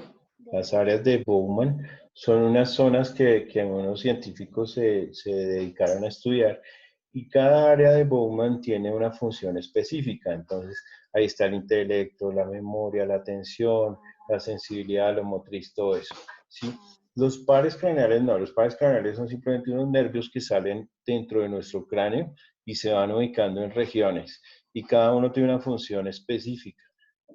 Speaker 1: son unas zonas que unos científicos se dedicaron a estudiar y cada área de Bowman tiene una función específica. Entonces, ahí está el intelecto, la memoria, la atención, la sensibilidad, lo motriz, todo eso. ¿Sí? Los pares craneales no, los pares craneales son simplemente unos nervios que salen dentro de nuestro cráneo y se van ubicando en regiones y cada uno tiene una función específica.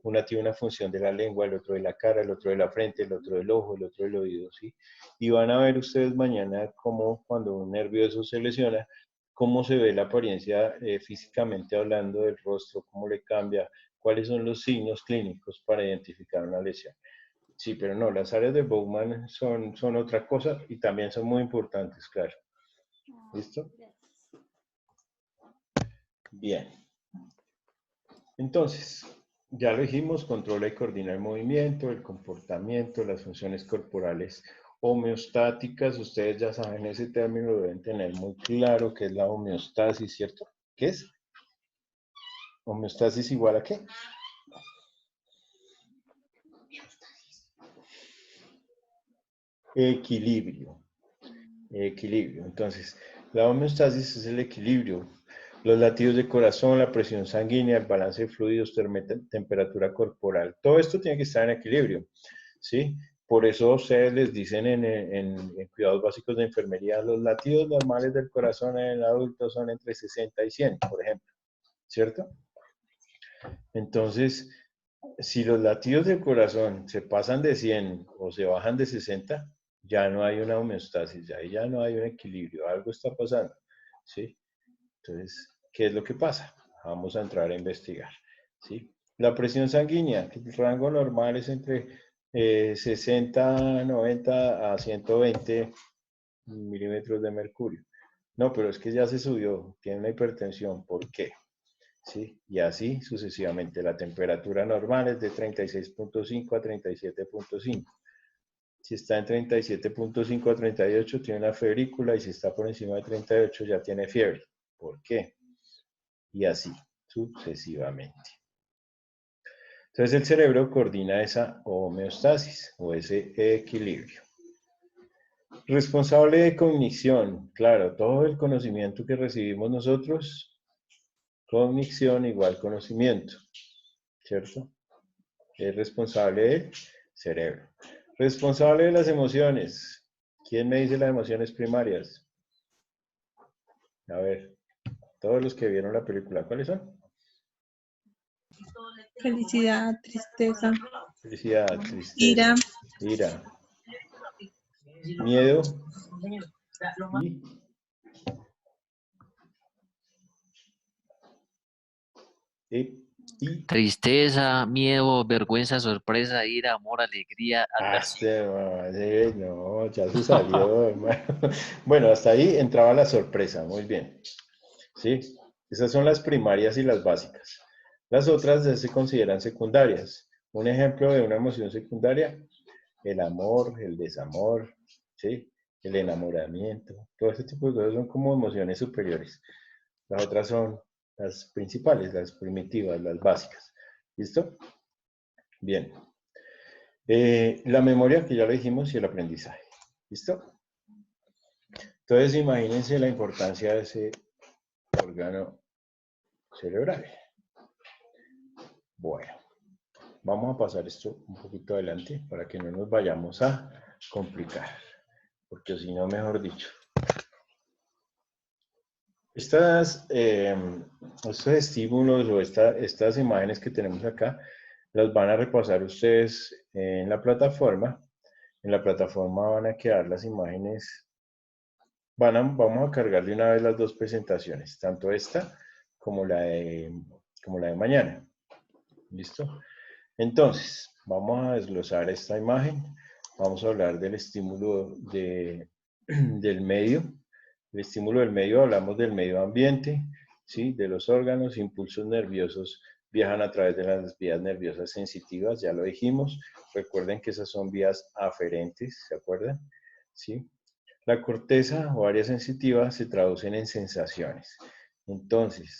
Speaker 1: Una tiene una función de la lengua, el otro de la cara, el otro de la frente, el otro del ojo, el otro del oído, ¿sí? Y van a ver ustedes mañana cómo cuando un nervio de esos se lesiona, cómo se ve la apariencia físicamente hablando del rostro, cómo le cambia, cuáles son los signos clínicos para identificar una lesión. Sí, pero no, las áreas de Bowman son otra cosa y también son muy importantes, claro. ¿Listo? Bien. Entonces, ya lo dijimos, controla y coordina el movimiento, el comportamiento, las funciones corporales homeostáticas. Ustedes ya saben ese término, lo deben tener muy claro, que es la homeostasis, ¿cierto? ¿Qué es? ¿Homeostasis igual a qué? Equilibrio. Equilibrio. Entonces, la homeostasis es el equilibrio. Los latidos de corazón, la presión sanguínea, el balance de fluidos, temperatura corporal. Todo esto tiene que estar en equilibrio, ¿sí? Por eso ustedes les dicen en cuidados básicos de enfermería, los latidos normales del corazón en el adulto son entre 60 y 100, por ejemplo, ¿cierto? Entonces, si los latidos del corazón se pasan de 100 o se bajan de 60, ya no hay una homeostasis, ya no hay un equilibrio, algo está pasando, ¿sí? Entonces, ¿qué es lo que pasa? Vamos a entrar a investigar, ¿sí? La presión sanguínea, el rango normal es entre 60, 90 a 120 milímetros de mercurio. No, pero es que ya se subió, tiene una hipertensión, ¿por qué? ¿Sí? Y así sucesivamente. La temperatura normal es de 36.5 a 37.5. Si está en 37.5 a 38 tiene una febrícula y si está por encima de 38 ya tiene fiebre. ¿Por qué? Y así sucesivamente. Entonces el cerebro coordina esa homeostasis o ese equilibrio. Responsable de cognición, claro, todo el conocimiento que recibimos nosotros, cognición igual conocimiento, ¿cierto? Es responsable del cerebro. Responsable de las emociones. ¿Quién me dice las emociones primarias? A ver, todos los que vieron la película, ¿cuáles son?
Speaker 4: Felicidad, tristeza,
Speaker 1: Felicidad, tristeza, ira, miedo y Y
Speaker 2: Tristeza, miedo, vergüenza, sorpresa, ira, amor, alegría, adversidad.
Speaker 1: Este, madre, no, ya se salió, hermano. Bueno, hasta ahí entraba la sorpresa, muy bien. ¿Sí? Esas son las primarias y las básicas. Las otras ya se consideran secundarias. Un ejemplo de una emoción secundaria, el amor, el desamor, ¿sí? El enamoramiento, todo ese tipo de cosas son como emociones superiores. Las otras son las principales, las primitivas, las básicas. ¿Listo? Bien. La memoria, que ya lo dijimos, y el aprendizaje. ¿Listo? Entonces, imagínense la importancia de ese órgano cerebral. Bueno, vamos a pasar esto un poquito adelante para que no nos vayamos a complicar, porque si no, mejor dicho. Estos estímulos o estas imágenes que tenemos acá, las van a repasar ustedes en la plataforma. En la plataforma van a quedar las imágenes. Vamos a cargar de una vez las dos presentaciones, tanto esta como como la de mañana. ¿Listo? Entonces, vamos a desglosar esta imagen. Vamos a hablar del estímulo del medio. El estímulo del medio, hablamos del medio ambiente, ¿sí? De los órganos, impulsos nerviosos viajan a través de las vías nerviosas sensitivas, ya lo dijimos. Recuerden que esas son vías aferentes, ¿se acuerdan? ¿Sí? La corteza o área sensitiva se traducen en sensaciones. Entonces,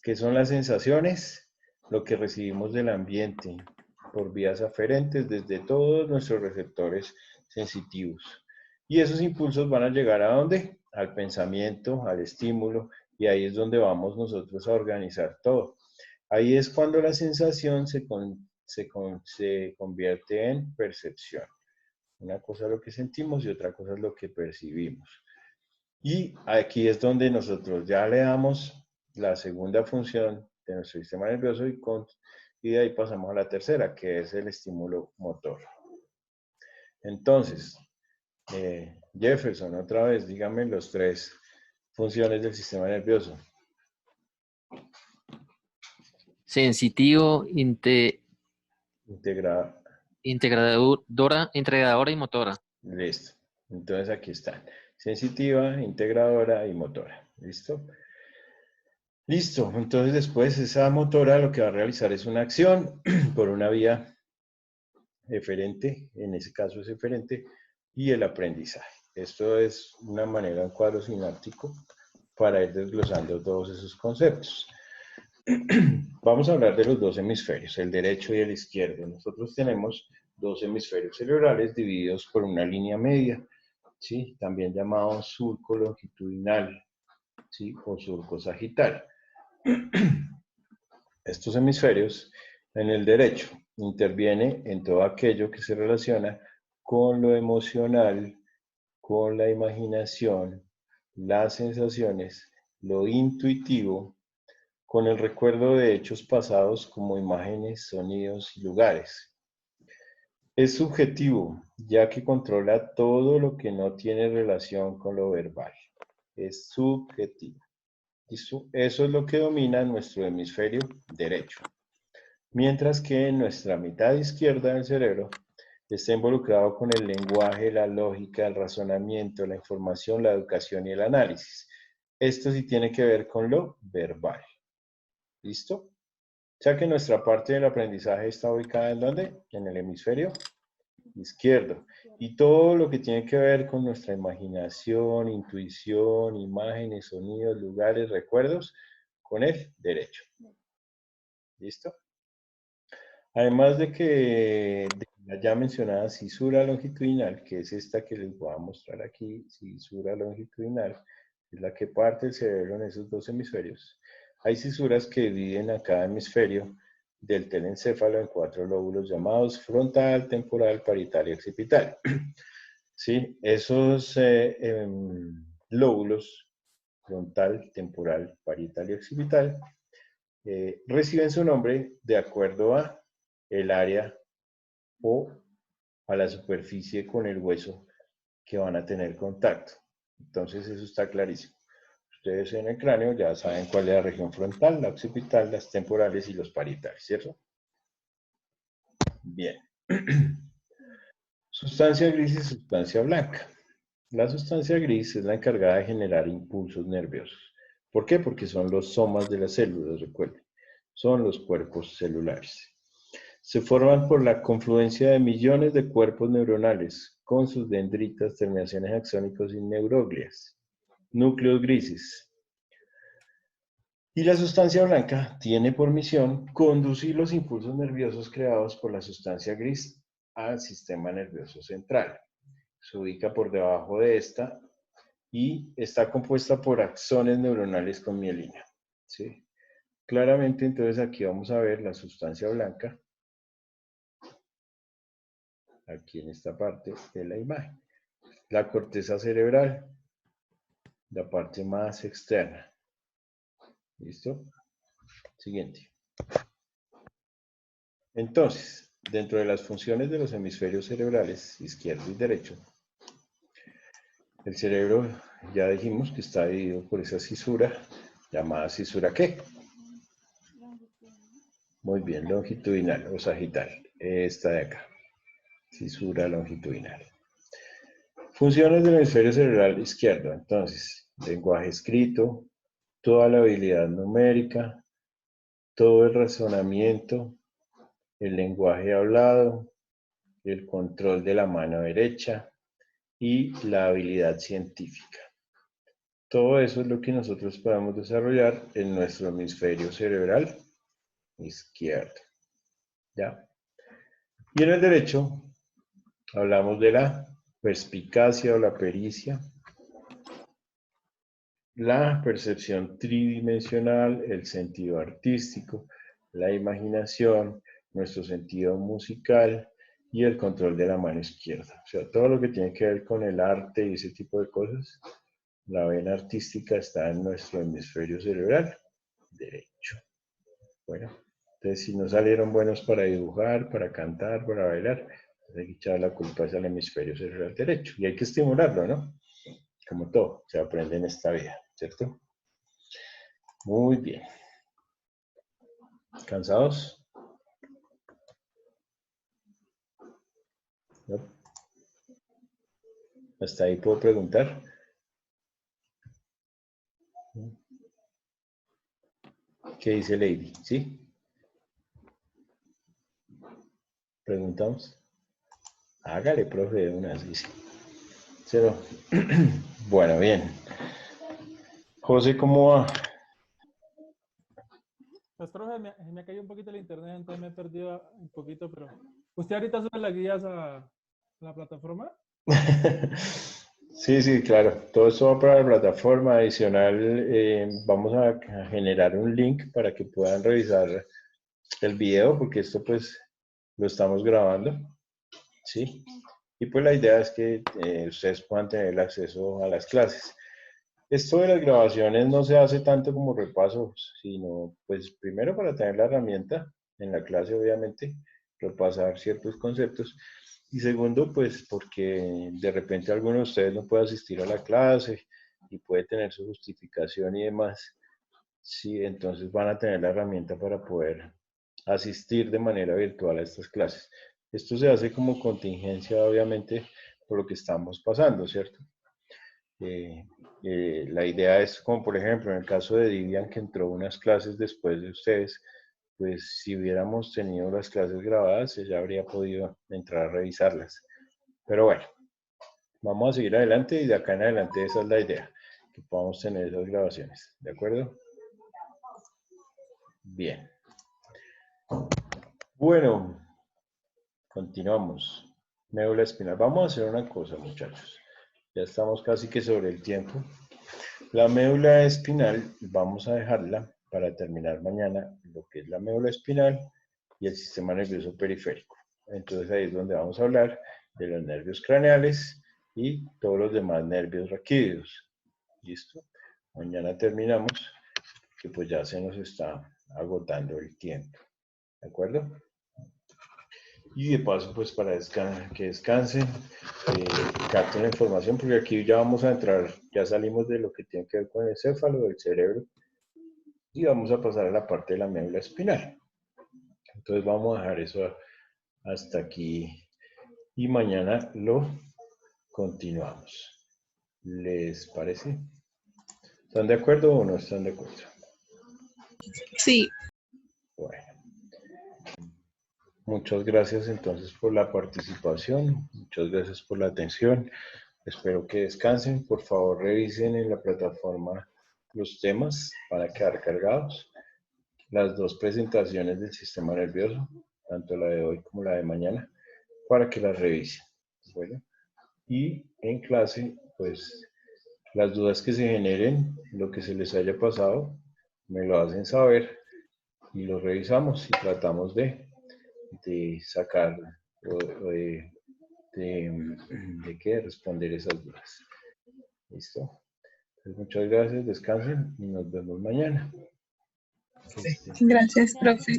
Speaker 1: ¿qué son las sensaciones? Lo que recibimos del ambiente por vías aferentes desde todos nuestros receptores sensitivos. Y esos impulsos van a llegar ¿a dónde? Al pensamiento, al estímulo, y ahí es donde vamos nosotros a organizar todo. Ahí es cuando la sensación se convierte en percepción. Una cosa es lo que sentimos y otra cosa es lo que percibimos. Y aquí es donde nosotros ya le damos la segunda función de nuestro sistema nervioso y de ahí pasamos a la tercera, que es el estímulo motor. Entonces, Jefferson, otra vez, dígame los tres funciones del sistema nervioso.
Speaker 2: Sensitivo,
Speaker 1: Integrada.
Speaker 2: integradora y motora.
Speaker 1: Listo. Entonces aquí están. Sensitiva, integradora y motora. ¿Listo? Listo. Entonces después esa motora lo que va a realizar es una acción por una vía eferente, en ese caso es eferente, y el aprendizaje. Esto es una manera, un cuadro sináptico para ir desglosando todos esos conceptos. Vamos a hablar de los dos hemisferios, el derecho y el izquierdo. Nosotros tenemos dos hemisferios cerebrales divididos por una línea media, ¿sí? También llamado surco longitudinal, ¿sí? O surco sagital. Estos hemisferios, en el derecho, interviene en todo aquello que se relaciona con lo emocional, con la imaginación, las sensaciones, lo intuitivo, con el recuerdo de hechos pasados como imágenes, sonidos y lugares. Es subjetivo, ya que controla todo lo que no tiene relación con lo verbal. Es subjetivo. Eso es lo que domina nuestro hemisferio derecho. Mientras que en nuestra mitad izquierda del cerebro está involucrado con el lenguaje, la lógica, el razonamiento, la información, la educación y el análisis. Esto sí tiene que ver con lo verbal. ¿Listo? O sea que nuestra parte del aprendizaje está ubicada ¿en dónde? En el hemisferio izquierdo. Y todo lo que tiene que ver con nuestra imaginación, intuición, imágenes, sonidos, lugares, recuerdos, con el derecho. ¿Listo? Además de la ya mencionada cisura longitudinal, que es esta que les voy a mostrar aquí, cisura longitudinal, es la que parte el cerebro en esos dos hemisferios. Hay cisuras que dividen a cada hemisferio del telencéfalo en 4 lóbulos llamados frontal, temporal, parietal y occipital. ¿Sí? Esos lóbulos, frontal, temporal, parietal y occipital, reciben su nombre de acuerdo a el área o a la superficie con el hueso que van a tener contacto. Entonces eso está clarísimo. Ustedes en el cráneo ya saben cuál es la región frontal, la occipital, las temporales y los parietales, ¿cierto? Bien. Sustancia gris y sustancia blanca. La sustancia gris es la encargada de generar impulsos nerviosos. ¿Por qué? Porque son los somas de las células, recuerden. Son los cuerpos celulares. Se forman por la confluencia de millones de cuerpos neuronales con sus dendritas, terminaciones axónicos y neuroglias. Núcleos grises. Y la sustancia blanca tiene por misión conducir los impulsos nerviosos creados por la sustancia gris al sistema nervioso central. Se ubica por debajo de esta y está compuesta por axones neuronales con mielina. ¿Sí? Claramente, entonces aquí vamos a ver la sustancia blanca, aquí en esta parte de la imagen. La corteza cerebral, la parte más externa. ¿Listo? Siguiente. Entonces, dentro de las funciones de los hemisferios cerebrales, izquierdo y derecho, el cerebro, ya dijimos que está dividido por esa cisura, llamada cisura ¿qué? Muy bien, longitudinal o sagital. Esta de acá, cisura longitudinal. Funciones del hemisferio cerebral izquierdo, entonces, lenguaje escrito, toda la habilidad numérica, todo el razonamiento, el lenguaje hablado, el control de la mano derecha y la habilidad científica. Todo eso es lo que nosotros podemos desarrollar en nuestro hemisferio cerebral izquierdo. ¿Ya? Y en el derecho hablamos de la perspicacia o la pericia, la percepción tridimensional, el sentido artístico, la imaginación, nuestro sentido musical y el control de la mano izquierda. O sea, todo lo que tiene que ver con el arte y ese tipo de cosas, la vena artística está en nuestro hemisferio cerebral derecho. Bueno, entonces si no salieron buenos para dibujar, para cantar, para bailar, hay que echar la culpa al hemisferio cerebral derecho. Y hay que estimularlo, ¿no? Como todo, se aprende en esta vida, ¿cierto? Muy bien. ¿Cansados? ¿No? ¿Hasta ahí puedo preguntar? ¿Qué dice Lady? ¿Sí? ¿Preguntamos? Hágale, profe, de unas, dice. Cero. Bueno, bien. José, ¿cómo va?
Speaker 5: Pues, profe, me ha caído un poquito el internet, entonces me he perdido un poquito, pero ¿usted ahorita sube las guías a la plataforma?
Speaker 1: Sí, sí, claro. Todo esto va para la plataforma adicional. Vamos a generar un link para que puedan revisar el video, porque esto pues lo estamos grabando. ¿Sí? Y pues la idea es que ustedes puedan tener el acceso a las clases. Esto de las grabaciones no se hace tanto como repaso, sino pues primero para tener la herramienta en la clase, obviamente, repasar ciertos conceptos. Y segundo, pues porque de repente alguno de ustedes no puede asistir a la clase y puede tener su justificación y demás. Sí, entonces van a tener la herramienta para poder asistir de manera virtual a estas clases. Esto se hace como contingencia, obviamente, por lo que estamos pasando, ¿cierto? La idea es, como por ejemplo, en el caso de Divian, que entró unas clases después de ustedes, pues si hubiéramos tenido las clases grabadas, ella habría podido entrar a revisarlas. Pero bueno, vamos a seguir adelante y de acá en adelante esa es la idea, que podamos tener esas grabaciones. ¿De acuerdo? Bien. Bueno, continuamos. Médula espinal. Vamos a hacer una cosa, muchachos. Ya estamos casi que sobre el tiempo. La médula espinal, vamos a dejarla para terminar mañana lo que es la médula espinal y el sistema nervioso periférico. Entonces ahí es donde vamos a hablar de los nervios craneales y todos los demás nervios raquídeos. ¿Listo? Mañana terminamos, que pues ya se nos está agotando el tiempo. ¿De acuerdo? Y de paso, pues para que descansen, capten la información, porque aquí ya vamos a entrar, ya salimos de lo que tiene que ver con el céfalo, del cerebro, y vamos a pasar a la parte de la médula espinal. Entonces vamos a dejar eso hasta aquí y mañana lo continuamos. ¿Les parece? ¿Están de acuerdo o no están de acuerdo?
Speaker 4: Sí,
Speaker 1: Bueno. Muchas gracias entonces por la participación, muchas gracias por la atención. Espero que descansen. Por favor, revisen en la plataforma los temas para quedar cargados. Las dos presentaciones del sistema nervioso, tanto la de hoy como la de mañana, para que las revisen. Bueno, y en clase, pues las dudas que se generen, lo que se les haya pasado, me lo hacen saber y lo revisamos y tratamos de sacar o de qué responder esas dudas. ¿Listo? Pues muchas gracias, descansen y nos vemos mañana.
Speaker 4: gracias, profe.